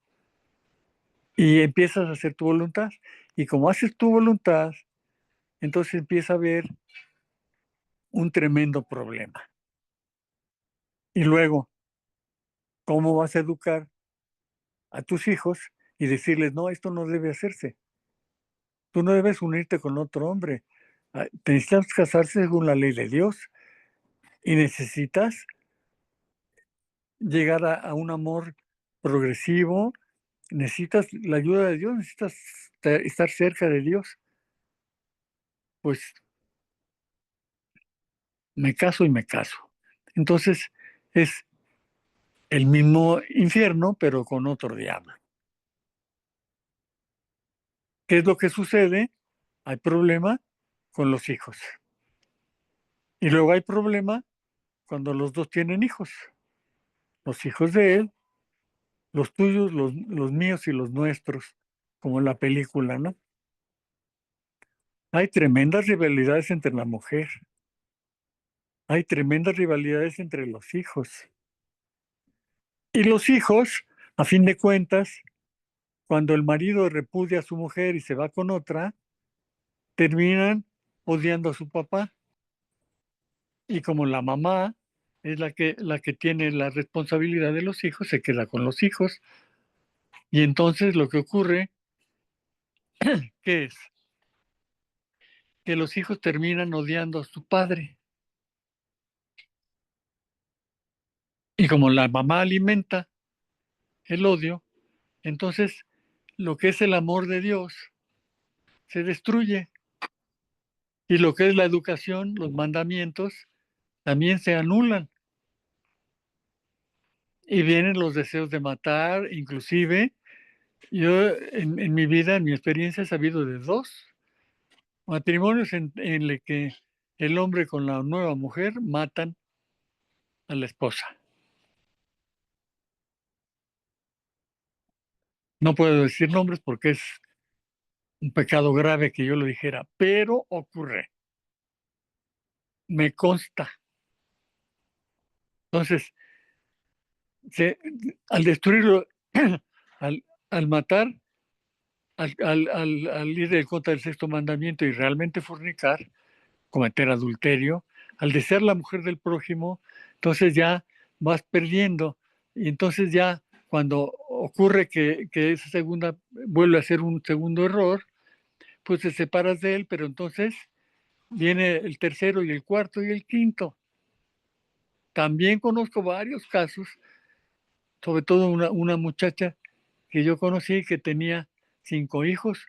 y empiezas a hacer tu voluntad. Y como haces tu voluntad, entonces empieza a haber un tremendo problema. Y luego, ¿cómo vas a educar a tus hijos y decirles, no, esto no debe hacerse? Tú no debes unirte con otro hombre. Necesitas casarse según la ley de Dios y necesitas llegar a un amor progresivo, necesitas la ayuda de Dios, necesitas estar cerca de Dios. Pues me caso y me caso. Entonces es el mismo infierno, pero con otro diablo. ¿Qué es lo que sucede? Hay problema con los hijos. Y luego hay problema cuando los dos tienen hijos. Los hijos de él, los tuyos, los míos y los nuestros, como en la película, ¿no? Hay tremendas rivalidades entre la mujer. Hay tremendas rivalidades entre los hijos. Y los hijos, a fin de cuentas, cuando el marido repudia a su mujer y se va con otra, terminan odiando a su papá. Y como la mamá es la que tiene la responsabilidad de los hijos, se queda con los hijos. Y entonces lo que ocurre, ¿qué es? Que los hijos terminan odiando a su padre. Y como la mamá alimenta el odio, entonces lo que es el amor de Dios se destruye. Y lo que es la educación, los mandamientos, también se anulan. Y vienen los deseos de matar, inclusive yo en mi vida, en mi experiencia, he sabido de 2 matrimonios en los que el hombre con la nueva mujer matan a la esposa. No puedo decir nombres porque es un pecado grave que yo lo dijera, pero ocurre. Me consta. Entonces, al destruirlo, al matar, al ir en contra del 6º mandamiento y realmente fornicar, cometer adulterio, al desear la mujer del prójimo, entonces ya vas perdiendo. Y entonces ya cuando ocurre que esa segunda vuelve a ser un segundo error, pues te separas de él, pero entonces viene el tercero y el cuarto y el quinto. También conozco varios casos, sobre todo una muchacha que yo conocí que tenía 5 hijos,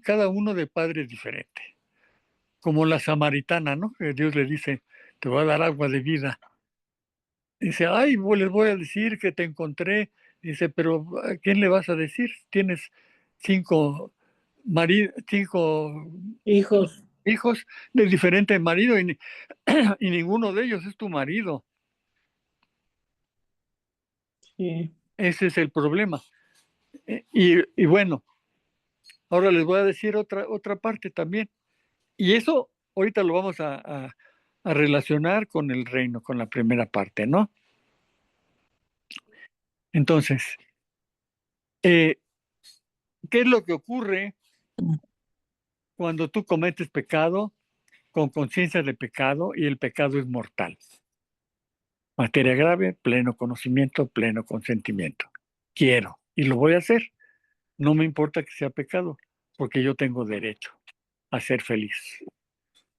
cada uno de padres diferentes, como la samaritana, ¿no? Que Dios le dice, te voy a dar agua de vida. Dice, ay, les voy a decir que te encontré. Dice, pero ¿a quién le vas a decir? Tienes 5 Hijos. hijos de diferente marido y ninguno de ellos es tu marido. Sí. Ese es el problema. Y bueno, ahora les voy a decir otra parte también. Y eso ahorita lo vamos a relacionar con el reino, con la primera parte, ¿no? Entonces, ¿qué es lo que ocurre cuando tú cometes pecado con conciencia de pecado y el pecado es mortal? Materia grave, pleno conocimiento, pleno consentimiento. Quiero y lo voy a hacer. No me importa que sea pecado, porque yo tengo derecho a ser feliz.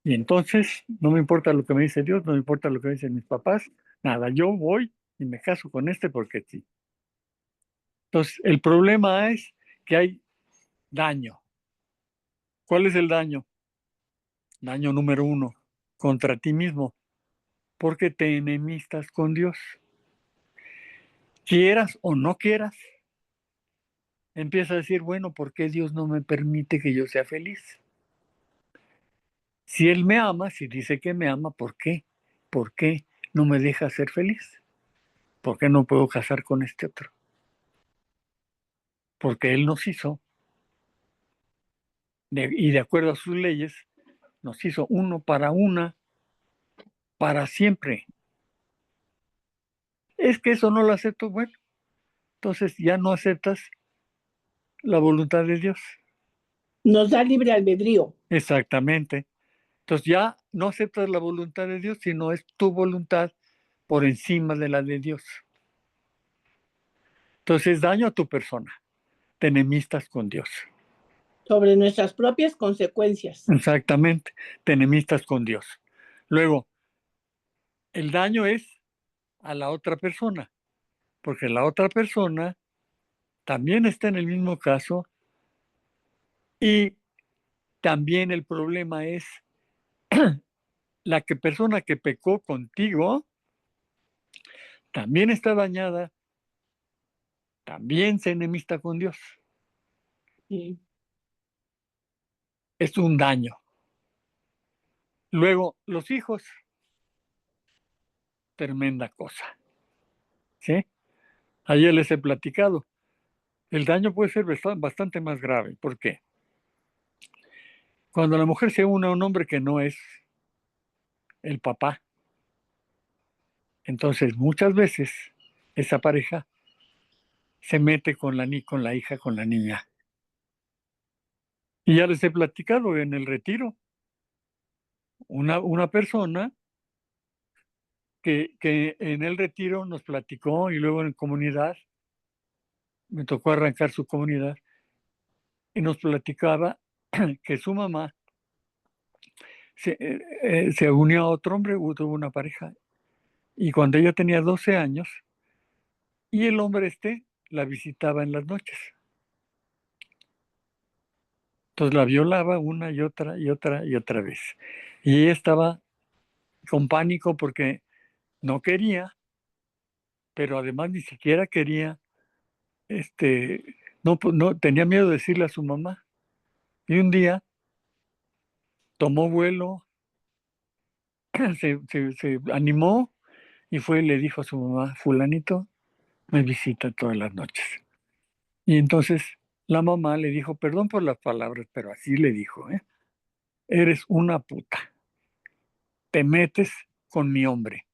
Y entonces, no me importa lo que me dice Dios, no me importa lo que me dicen mis papás, nada, yo voy y me caso con este porque sí. Entonces, el problema es que hay daño. ¿Cuál es el daño? Daño número 1, contra ti mismo, porque te enemistas con Dios. Quieras o no quieras, empieza a decir, bueno, ¿por qué Dios no me permite que yo sea feliz? Si Él me ama, si dice que me ama, ¿por qué? ¿Por qué no me deja ser feliz? ¿Por qué no puedo casar con este otro? Porque Él nos hizo, y de acuerdo a sus leyes, nos hizo uno para una, para siempre. Es que eso no lo acepto, bueno, entonces ya no aceptas la voluntad de Dios. Nos da libre albedrío. Exactamente. Entonces ya no aceptas la voluntad de Dios, sino es tu voluntad por encima de la de Dios. Entonces daño a tu persona, te enemistas con Dios. Sobre nuestras propias consecuencias. Exactamente, te enemistas con Dios. Luego, el daño es a la otra persona, porque la otra persona también está en el mismo caso y también el problema es la persona que pecó contigo también está dañada, también se enemista con Dios. Sí. Es un daño. Luego, los hijos, tremenda cosa. ¿Sí? Ayer les he platicado. El daño puede ser bastante más grave. ¿Por qué? Cuando la mujer se une a un hombre que no es el papá, entonces muchas veces esa pareja se mete con la hija, con la niña. Y ya les he platicado en el retiro. Una persona que en el retiro nos platicó y luego en comunidad, me tocó arrancar su comunidad, y nos platicaba que su mamá se unió a otro hombre, tuvo una pareja, y cuando ella tenía 12 años, y el hombre la visitaba en las noches. Entonces la violaba una y otra y otra y otra vez. Y ella estaba con pánico porque no quería, pero además ni siquiera quería, no tenía miedo de decirle a su mamá. Y un día tomó vuelo, se animó y fue y le dijo a su mamá, fulanito me visita todas las noches. Y entonces la mamá le dijo, perdón por las palabras, pero así le dijo, eres una puta, te metes con mi hombre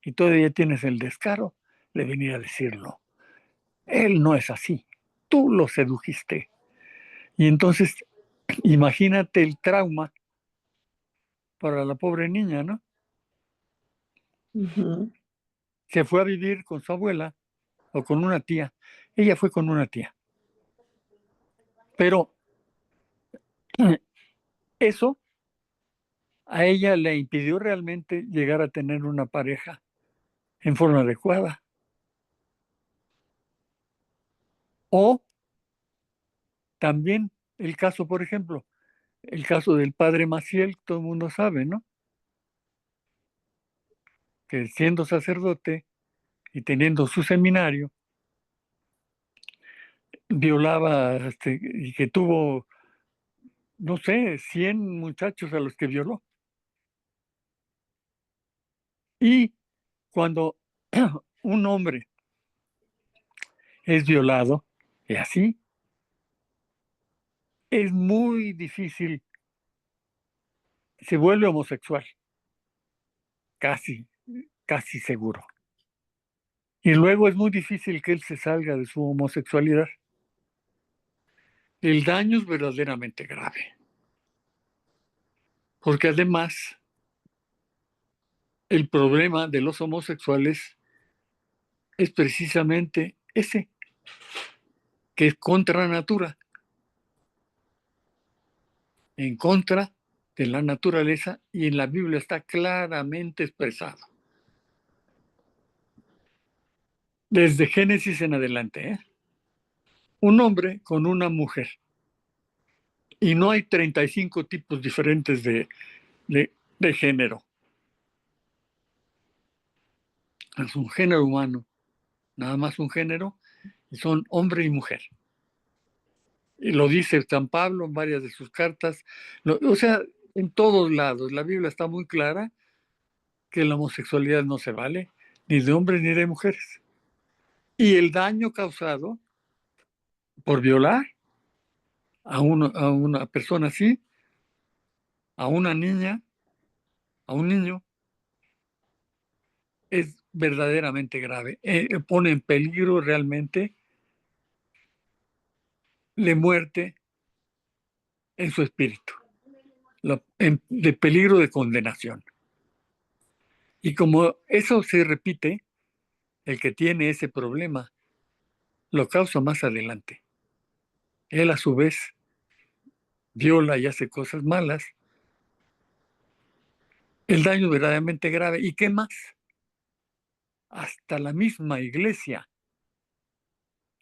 y todavía tienes el descaro de venir a decirlo. Él no es así, tú lo sedujiste. Y entonces imagínate el trauma para la pobre niña, ¿no? Uh-huh. Se fue a vivir con su abuela o con una tía. Ella fue con una tía. Pero eso a ella le impidió realmente llegar a tener una pareja en forma adecuada. O también el caso, por ejemplo, el caso del padre Maciel, todo el mundo sabe, ¿no? Que siendo sacerdote y teniendo su seminario, violaba, y que tuvo, no sé, 100 muchachos a los que violó. Y cuando un hombre es violado, y así, es muy difícil, se vuelve homosexual, casi, casi seguro. Y luego es muy difícil que él se salga de su homosexualidad. El daño es verdaderamente grave. Porque además, el problema de los homosexuales es precisamente ese, que es contra natura, en contra de la naturaleza, y en la Biblia está claramente expresado. Desde Génesis en adelante, ¿eh? Un hombre con una mujer. Y no hay 35 tipos diferentes de género. Es un género humano, nada más un género, y son hombre y mujer. Y lo dice San Pablo en varias de sus cartas. O sea, en todos lados. La Biblia está muy clara que la homosexualidad no se vale, ni de hombres ni de mujeres. Y el daño causado por violar a una persona así, a una niña, a un niño, es verdaderamente grave. Pone en peligro realmente de muerte en su espíritu, de peligro de condenación. Y como eso se repite, el que tiene ese problema lo causa más adelante. Él a su vez viola y hace cosas malas. El daño es verdaderamente grave. ¿Y qué más? Hasta la misma iglesia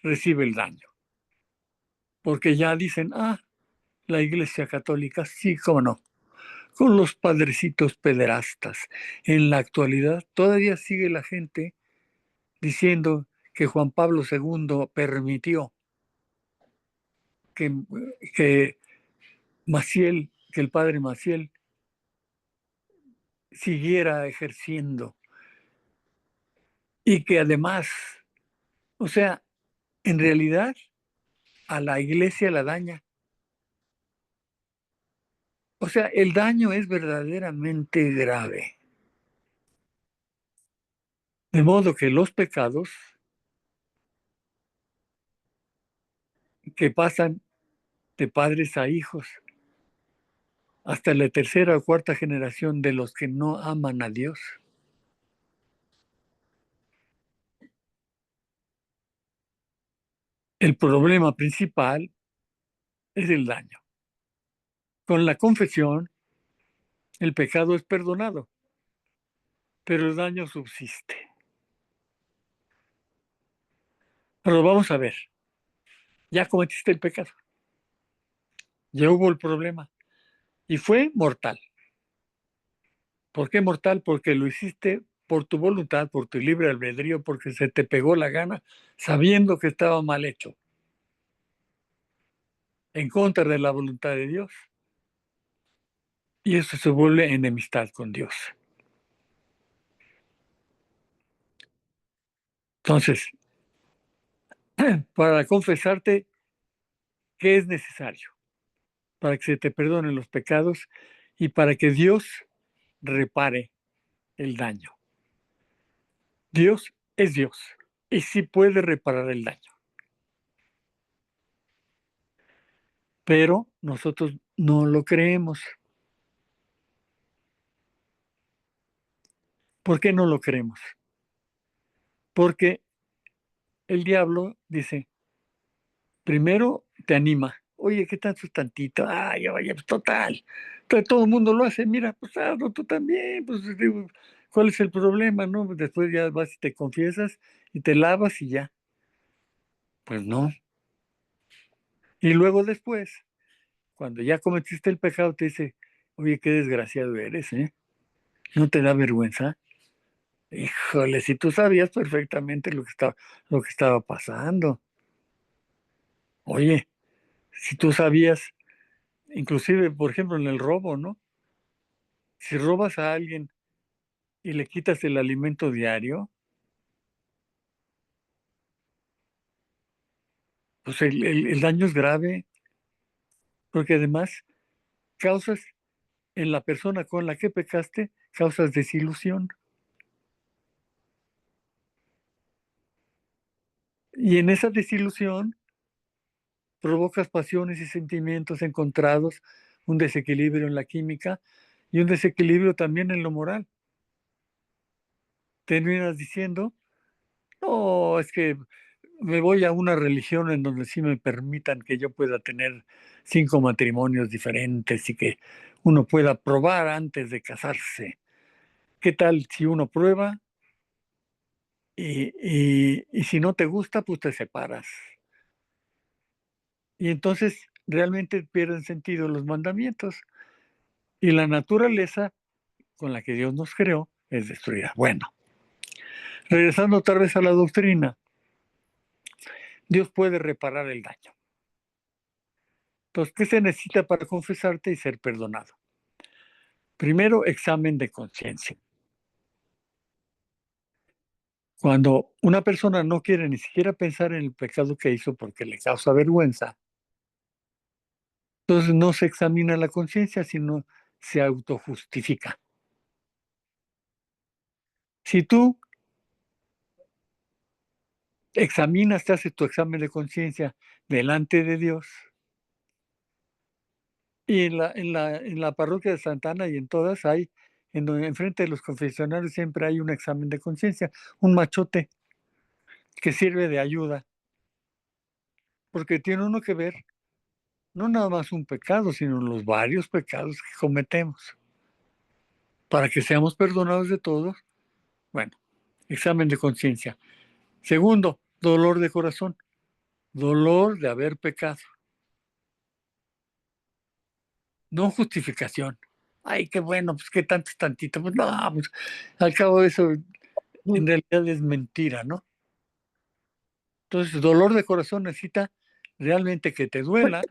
recibe el daño. Porque ya dicen, la iglesia católica, sí, cómo no, con los padrecitos pederastas. En la actualidad todavía sigue la gente diciendo que Juan Pablo II permitió que Maciel, que el padre Maciel siguiera ejerciendo, y que además, o sea, en realidad a la iglesia la daña. O sea, el daño es verdaderamente grave. De modo que los pecados que pasan de padres a hijos hasta la tercera o cuarta generación de los que no aman a Dios, el problema principal es el daño. Con la confesión, el pecado es perdonado, pero el daño subsiste. Pero vamos a ver, ya cometiste el pecado, ya hubo el problema, y fue mortal. ¿Por qué mortal? Porque lo hiciste por tu voluntad, por tu libre albedrío, porque se te pegó la gana, sabiendo que estaba mal hecho, en contra de la voluntad de Dios. Y eso se vuelve enemistad con Dios. Entonces, para confesarte, ¿qué es necesario? Para que se te perdonen los pecados y para que Dios repare el daño. Dios es Dios y sí puede reparar el daño. Pero nosotros no lo creemos. ¿Por qué no lo creemos? Porque el diablo dice, primero te anima, Oye, ¿qué tanto es tantito? Ay, vaya, pues total. Todo el mundo lo hace, mira, pues hazlo tú también. Pues digo, ¿cuál es el problema, no? Pues después ya vas y te confiesas y te lavas y ya. Pues no. Y luego después, cuando ya cometiste el pecado, te dice, oye, qué desgraciado eres, ¿eh? ¿No te da vergüenza? Híjole, si tú sabías perfectamente lo que estaba pasando. Oye, si tú sabías, inclusive, por ejemplo, en el robo, ¿no? Si robas a alguien y le quitas el alimento diario, pues el daño es grave, porque además causas en la persona con la que pecaste, causas desilusión. Y en esa desilusión provocas pasiones y sentimientos encontrados, un desequilibrio en la química y un desequilibrio también en lo moral. Terminas diciendo, no, es que me voy a una religión en donde sí me permitan que yo pueda tener 5 matrimonios diferentes y que uno pueda probar antes de casarse. ¿Qué tal si uno prueba y si no te gusta, pues te separas? Y entonces realmente pierden sentido los mandamientos y la naturaleza con la que Dios nos creó es destruida. Bueno, regresando otra vez a la doctrina, Dios puede reparar el daño. Entonces, ¿qué se necesita para confesarte y ser perdonado? Primero, examen de conciencia. Cuando una persona no quiere ni siquiera pensar en el pecado que hizo porque le causa vergüenza, entonces no se examina la conciencia, sino se autojustifica. Si tú examinas, te haces tu examen de conciencia delante de Dios, y en la parroquia de Santana y en todas hay, enfrente de los confesionarios siempre hay un examen de conciencia, un machote que sirve de ayuda, porque tiene uno que ver no nada más un pecado, sino los varios pecados que cometemos. Para que seamos perdonados de todos, bueno, examen de conciencia. Segundo, dolor de corazón, dolor de haber pecado. No justificación. Ay, qué bueno, pues qué tanto es tantito. Pues no, pues, al cabo de eso en realidad es mentira, ¿no? Entonces, dolor de corazón necesita realmente que te duela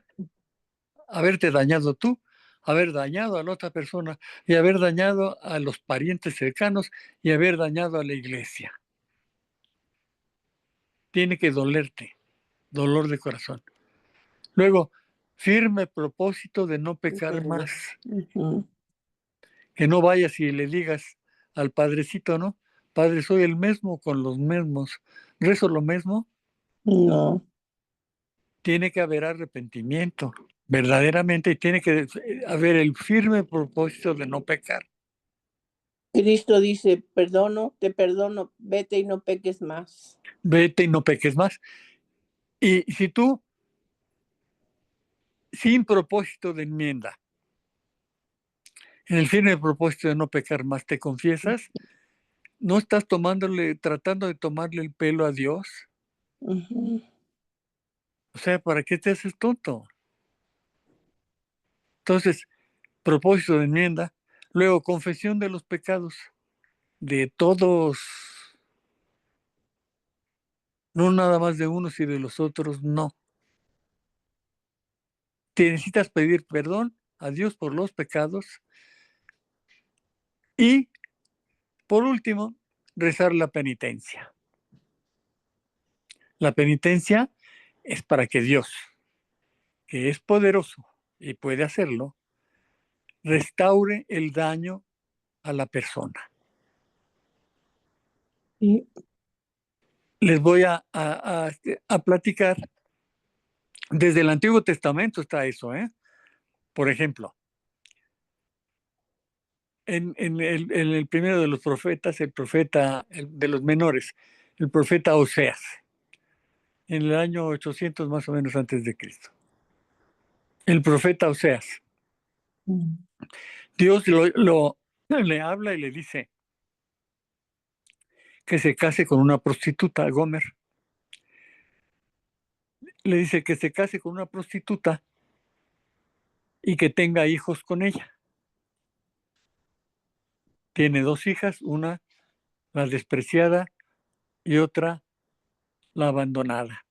haberte dañado tú, haber dañado a la otra persona y haber dañado a los parientes cercanos y haber dañado a la iglesia. Tiene que dolerte, dolor de corazón. Luego, firme propósito de no pecar más. Que no vayas y le digas al padrecito, ¿no? Padre, soy el mismo con los mismos. ¿Rezo lo mismo? No. Tiene que haber arrepentimiento, verdaderamente, y tiene que haber el firme propósito de no pecar. Cristo dice, te perdono, vete y no peques más. Vete y no peques más. Y si tú, sin propósito de enmienda, en el firme propósito de no pecar más, te confiesas, no estás tratando de tomarle el pelo a Dios. O sea, ¿para qué te haces tonto? Entonces, propósito de enmienda, luego confesión de los pecados de todos, no nada más de unos y de los otros, no. Te necesitas pedir perdón a Dios por los pecados y, por último, rezar la penitencia. La penitencia es para que Dios, que es poderoso y puede hacerlo, restaure el daño a la persona. Sí. Les voy a platicar. Desde el Antiguo Testamento está eso, ¿eh? Por ejemplo, en el primero de los profetas, el profeta de los menores, el profeta Oseas, en el año 800 más o menos antes de Cristo. el profeta Oseas. Dios le habla y le dice que se case con una prostituta, Gomer. Le dice que se case con una prostituta y que tenga hijos con ella. Tiene 2 hijas, una la despreciada y otra la abandonada.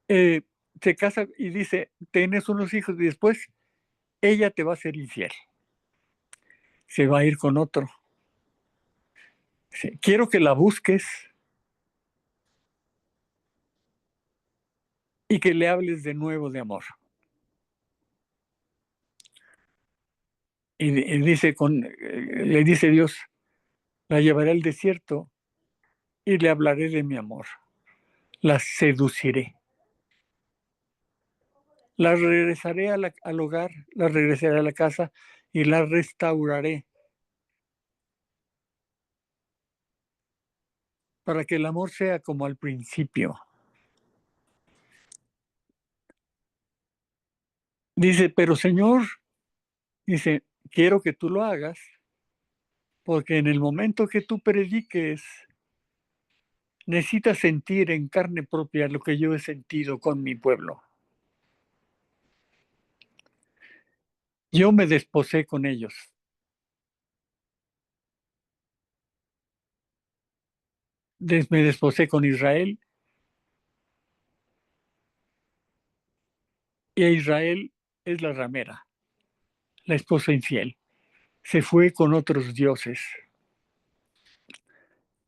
Se casa y dice, tienes unos hijos y después ella te va a ser infiel. Se va a ir con otro. Dice, quiero que la busques y que le hables de nuevo de amor. Y dice le dice Dios, la llevaré al desierto y le hablaré de mi amor. La seduciré. La regresaré al hogar, la regresaré a la casa y la restauraré para que el amor sea como al principio. Dice, pero Señor, dice, quiero que tú lo hagas porque en el momento que tú prediques, necesitas sentir en carne propia lo que yo he sentido con mi pueblo. Yo me desposé con ellos. Me desposé con Israel y a Israel es la ramera, la esposa infiel. Se fue con otros dioses.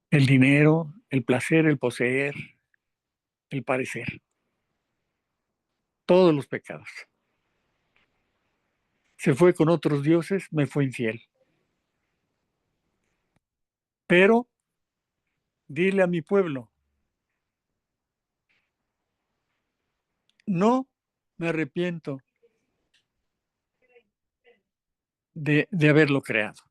El dinero, el placer, el poseer, el parecer. Todos los pecados. Se fue con otros dioses, me fue infiel. Pero dile a mi pueblo, no me arrepiento de haberlo creado.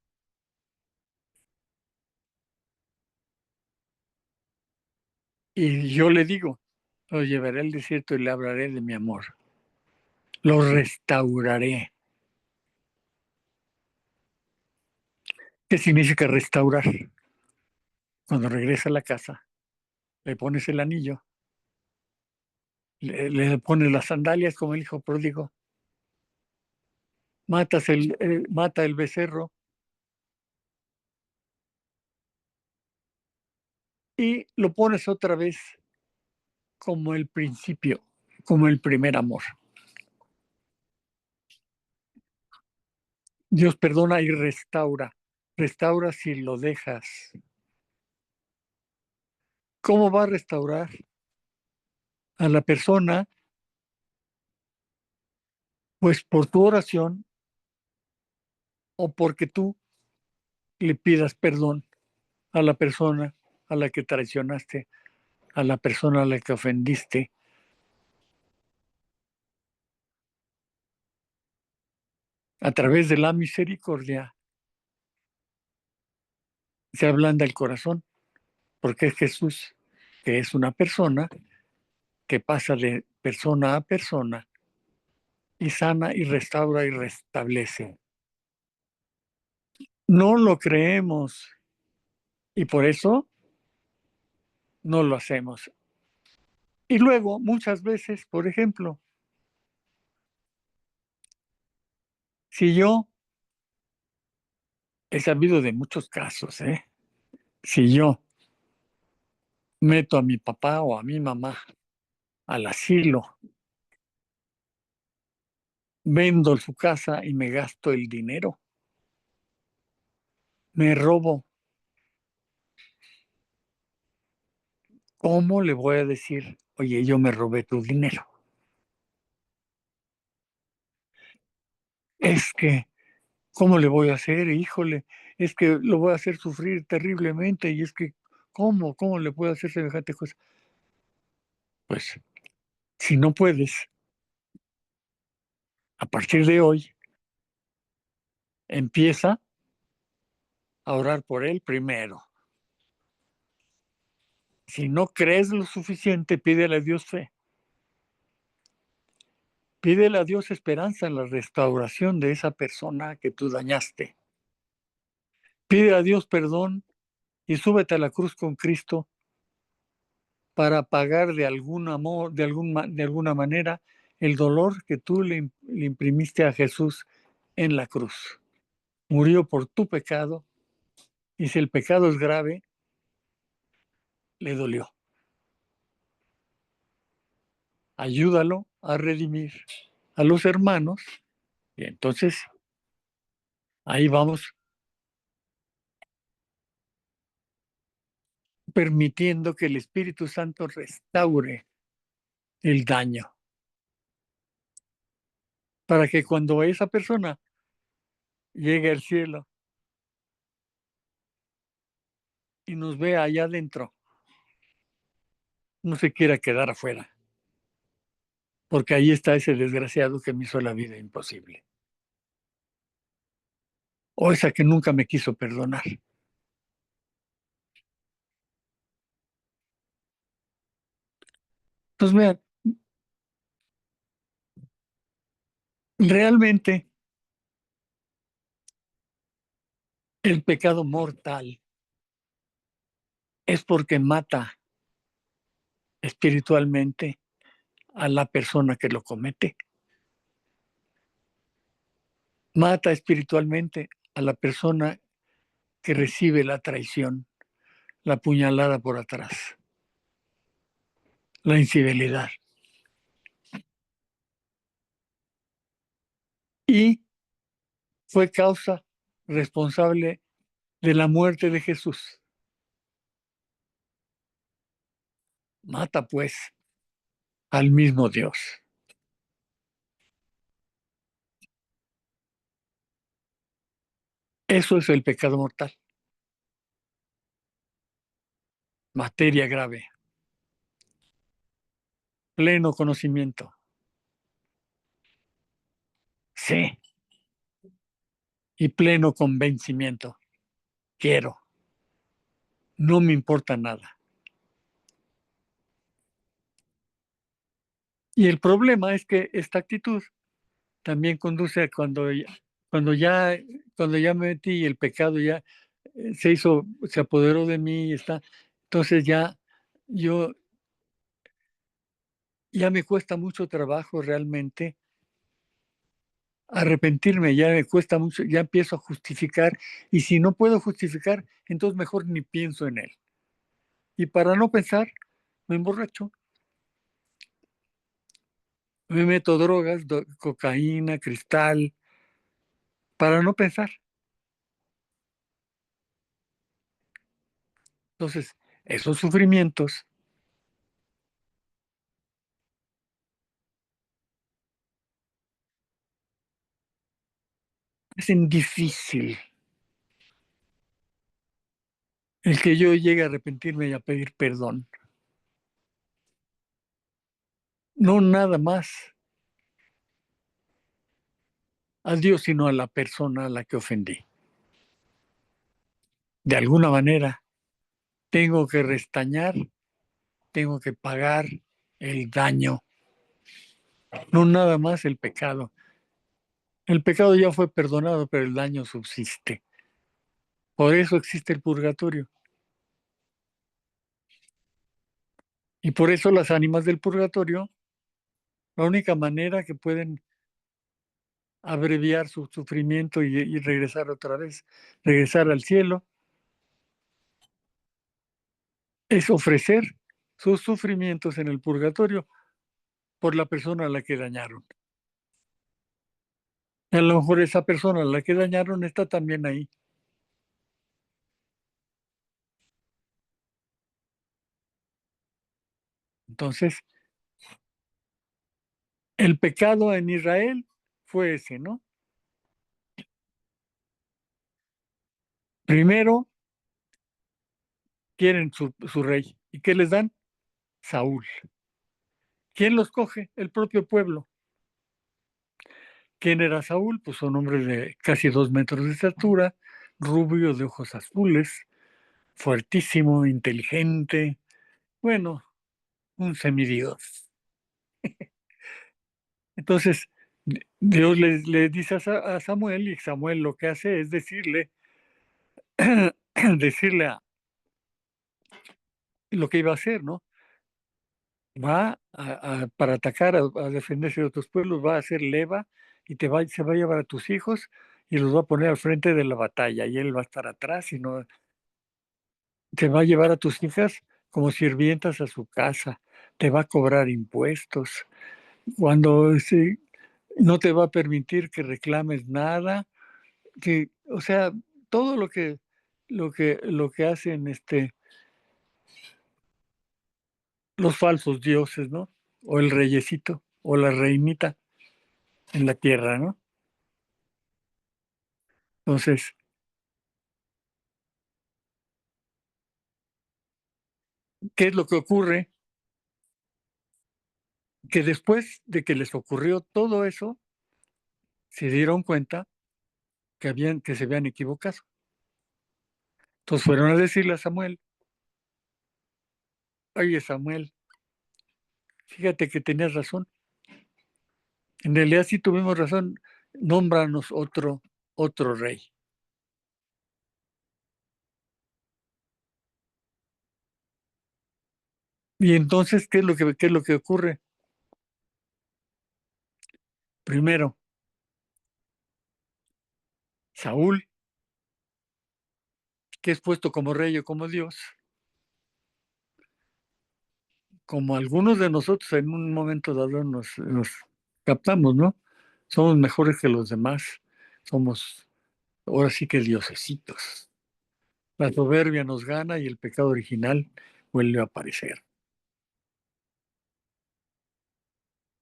Y yo le digo, lo llevaré al desierto y le hablaré de mi amor. Lo restauraré. ¿Qué significa restaurar? Cuando regresa a la casa, le pones el anillo, le pones las sandalias como el hijo pródigo, mata el becerro y lo pones otra vez como el principio, como el primer amor. Dios perdona y restaura. Restaura si lo dejas. ¿Cómo va a restaurar a la persona? Pues por tu oración o porque tú le pidas perdón a la persona a la que traicionaste, a la persona a la que ofendiste. A través de la misericordia se ablanda el corazón, porque es Jesús, que es una persona que pasa de persona a persona y sana y restaura y restablece. No lo creemos y por eso no lo hacemos. Y luego, muchas veces, por ejemplo, si yo he sabido de muchos casos, si yo meto a mi papá o a mi mamá al asilo, vendo su casa y me gasto el dinero, me robo, ¿cómo le voy a decir, oye, yo me robé tu dinero? Es que, ¿cómo le voy a hacer? Híjole, es que lo voy a hacer sufrir terriblemente y es que, ¿cómo le puedo hacer semejante cosa? Pues, si no puedes, a partir de hoy, empieza a orar por él primero. Si no crees lo suficiente, pídele a Dios fe. Pídele a Dios esperanza en la restauración de esa persona que tú dañaste. Pide a Dios perdón y súbete a la cruz con Cristo para pagar de alguna manera el dolor que tú le imprimiste a Jesús en la cruz. Murió por tu pecado y si el pecado es grave, le dolió. Ayúdalo a redimir a los hermanos y entonces ahí vamos permitiendo que el Espíritu Santo restaure el daño para que cuando esa persona llegue al cielo y nos vea allá adentro, no se quiera quedar afuera, porque ahí está ese desgraciado que me hizo la vida imposible. O esa que nunca me quiso perdonar. Entonces, vean, realmente el pecado mortal es porque mata espiritualmente a la persona que lo comete. Mata espiritualmente a la persona que recibe la traición, la puñalada por atrás, la infidelidad. Y fue causa responsable de la muerte de Jesús. Mata pues al mismo Dios. Eso es el pecado mortal. Materia grave. Pleno conocimiento. Sí. Y pleno convencimiento. Quiero. No me importa nada. Y el problema es que esta actitud también conduce a cuando ya me metí y el pecado ya se apoderó de mí y está, entonces yo ya me cuesta mucho trabajo realmente arrepentirme, ya me cuesta mucho, ya empiezo a justificar y si no puedo justificar, entonces mejor ni pienso en él. Y para no pensar, me emborracho, me meto drogas, cocaína, cristal, para no pensar. Entonces, esos sufrimientos hacen difícil el que yo llegue a arrepentirme y a pedir perdón. No nada más a Dios, sino a la persona a la que ofendí. De alguna manera, tengo que restañar, tengo que pagar el daño, no nada más el pecado. El pecado ya fue perdonado, pero el daño subsiste. Por eso existe el purgatorio. Y por eso las ánimas del purgatorio, la única manera que pueden abreviar su sufrimiento y regresar otra vez, regresar al cielo, es ofrecer sus sufrimientos en el purgatorio por la persona a la que dañaron. Y a lo mejor esa persona a la que dañaron está también ahí. Entonces, el pecado en Israel fue ese, ¿no? Primero, quieren su rey. ¿Y qué les dan? Saúl. ¿Quién los coge? El propio pueblo. ¿Quién era Saúl? Pues un hombre de casi 2 metros de estatura, rubio, de ojos azules, fuertísimo, inteligente, bueno, un semidios. Entonces, Dios le dice a Samuel, y Samuel lo que hace es decirle, decirle lo que iba a hacer, ¿no? Va para atacar, a defenderse de otros pueblos, va a hacer leva y se va a llevar a tus hijos y los va a poner al frente de la batalla y él va a estar atrás y no te va a llevar a tus hijas como sirvientas a su casa, te va a cobrar impuestos, cuando no te va a permitir que reclames nada, o sea, todo lo que hacen los falsos dioses, ¿no? O el reyesito, o la reinita en la tierra, ¿no? Entonces, ¿qué es lo que ocurre? Que después de que les ocurrió todo eso, se dieron cuenta que se habían equivocado. Entonces fueron a decirle a Samuel, oye Samuel, fíjate que tenías razón. En realidad sí tuvimos razón, nómbranos otro rey. Y entonces, qué es lo que ocurre? Primero, Saúl, que es puesto como rey o como Dios, como algunos de nosotros en un momento dado nos captamos, ¿no? Somos mejores que los demás, somos ahora sí que diosesitos. La soberbia nos gana y el pecado original vuelve a aparecer.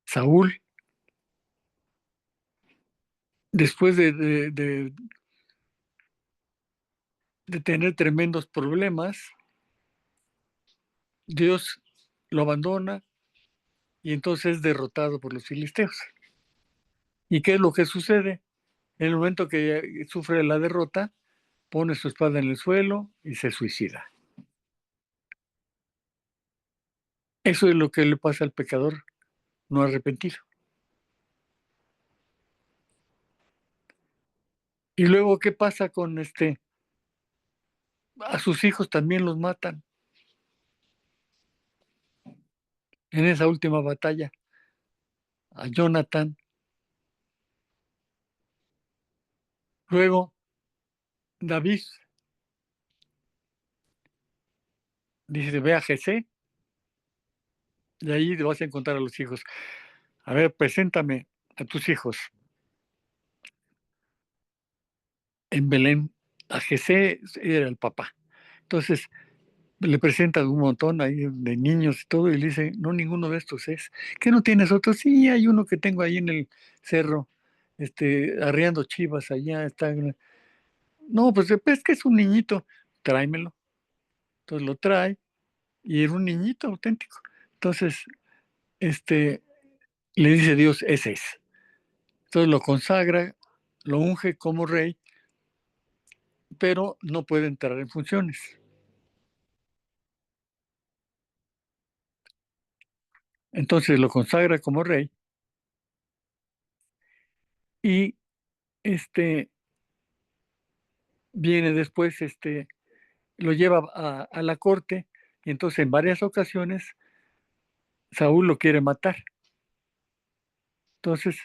Saúl, después de tener tremendos problemas, Dios lo abandona y entonces es derrotado por los filisteos. ¿Y qué es lo que sucede? En el momento que sufre la derrota, pone su espada en el suelo y se suicida. Eso es lo que le pasa al pecador no arrepentido. Y luego, ¿qué pasa con a sus hijos también los matan en esa última batalla? A Jonathan. Luego, David dice, ve a Jesé, y ahí le vas a encontrar a los hijos. A ver, preséntame a tus hijos. En Belén, a Jesé era el papá. Entonces, le presentan un montón ahí de niños y todo, y le dice, no, ninguno de estos es. ¿Qué no tienes otro? Sí, hay uno que tengo ahí en el cerro, arreando chivas allá. No, pues es que es un niñito, tráemelo. Entonces lo trae, y era un niñito auténtico. Entonces, le dice Dios, ese es. Entonces lo consagra, lo unge como rey, pero no puede entrar en funciones. Entonces lo consagra como rey y viene después, lo lleva a la corte y entonces en varias ocasiones Saúl lo quiere matar. Entonces,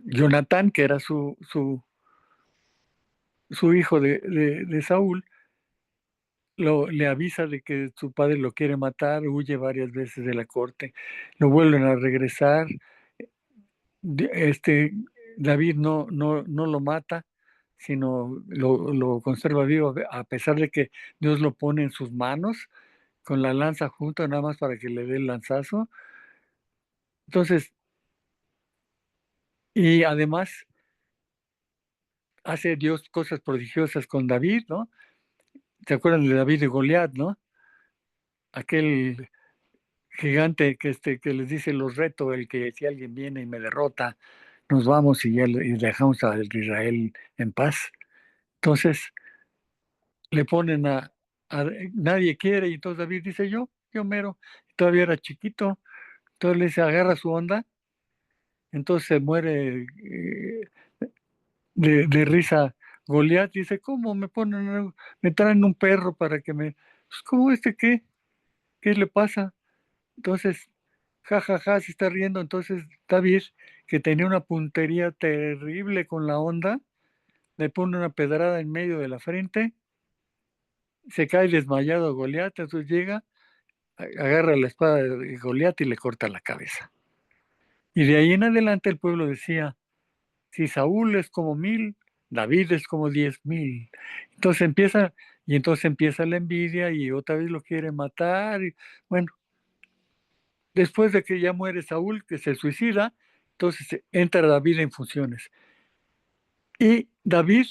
Jonatán, que era su hijo de Saúl, le avisa de que su padre lo quiere matar, huye varias veces de la corte, lo vuelven a regresar. Este, David no lo mata, sino lo conserva vivo, a pesar de que Dios lo pone en sus manos, con la lanza junto, nada más para que le dé el lanzazo. Entonces, y además hace Dios cosas prodigiosas con David, ¿no? ¿Se acuerdan de David y Goliat, no? Aquel gigante que les dice, los reto, el que si alguien viene y me derrota, nos vamos y dejamos a Israel en paz. Entonces le ponen nadie quiere, y entonces David dice, yo mero, todavía era chiquito, Entonces le dice, agarra su onda. Entonces se muere de risa Goliat. Dice, ¿cómo me traen un perro para que me... Pues, ¿cómo qué? ¿Qué le pasa? Entonces, se está riendo. Entonces David, que tenía una puntería terrible con la onda, le pone una pedrada en medio de la frente, se cae desmayado Goliat. Entonces llega, agarra la espada de Goliat y le corta la cabeza. Y de ahí en adelante el pueblo decía, si Saúl es como 1000, David es como 10,000. Entonces empieza la envidia y otra vez lo quiere matar. Y, bueno, después de que ya muere Saúl, que se suicida, entonces entra David en funciones. Y David,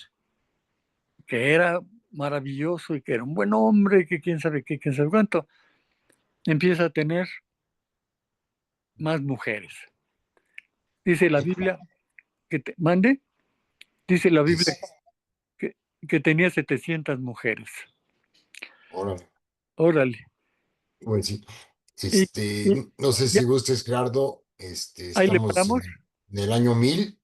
que era maravilloso y que era un buen hombre, que quién sabe qué, quién sabe cuánto, empieza a tener más mujeres. Dice la Biblia dice la Biblia Es, que tenía 700 mujeres. órale, Órale. pues sí. Y, y No sé ya, si gustes, Gerardo, ahí le estamos paramos. en el año 1000.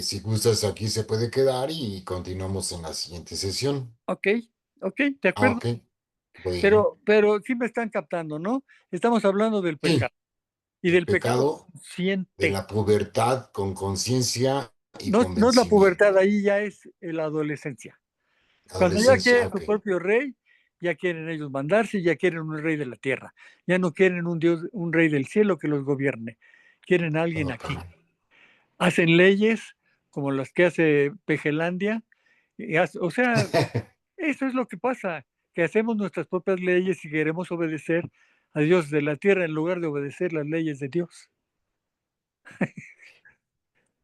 Si gustas, aquí se puede quedar y continuamos en la siguiente sesión. Ok, de Ah, acuerdo. ok, bueno. Pero sí me están captando, ¿no? Estamos hablando del pecado Sí, y el del pecado pecado de consciente. la pubertad con conciencia y No es la convencimiento. pubertad, ahí ya es la adolescencia. Cuando ya Adolescencia, quieren ok. su propio rey, ya quieren ellos mandarse, ya quieren un rey de la tierra. Ya no quieren un Dios, un rey del cielo que los gobierne. Quieren a alguien Ok. aquí. Hacen leyes como las que hace Pejelandia. O sea, eso es lo que pasa, que hacemos nuestras propias leyes y queremos obedecer a Dios de la tierra en lugar de obedecer las leyes de Dios.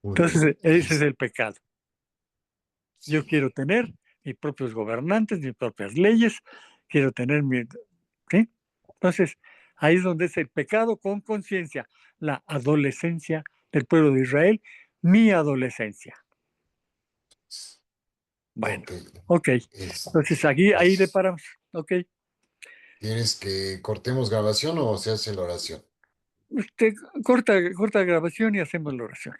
Muy bien. Entonces, ese es el pecado. Yo quiero tener mis propios gobernantes, mis propias leyes, quiero tener mi... ¿Sí? Entonces, ahí es donde es el pecado con conciencia, la adolescencia del pueblo de Israel, mi adolescencia. Bueno, Ok. ok. Entonces, ahí le Pues, paramos. Ok. ¿quieres que cortemos grabación o se hace la oración? Corta grabación y hacemos la oración.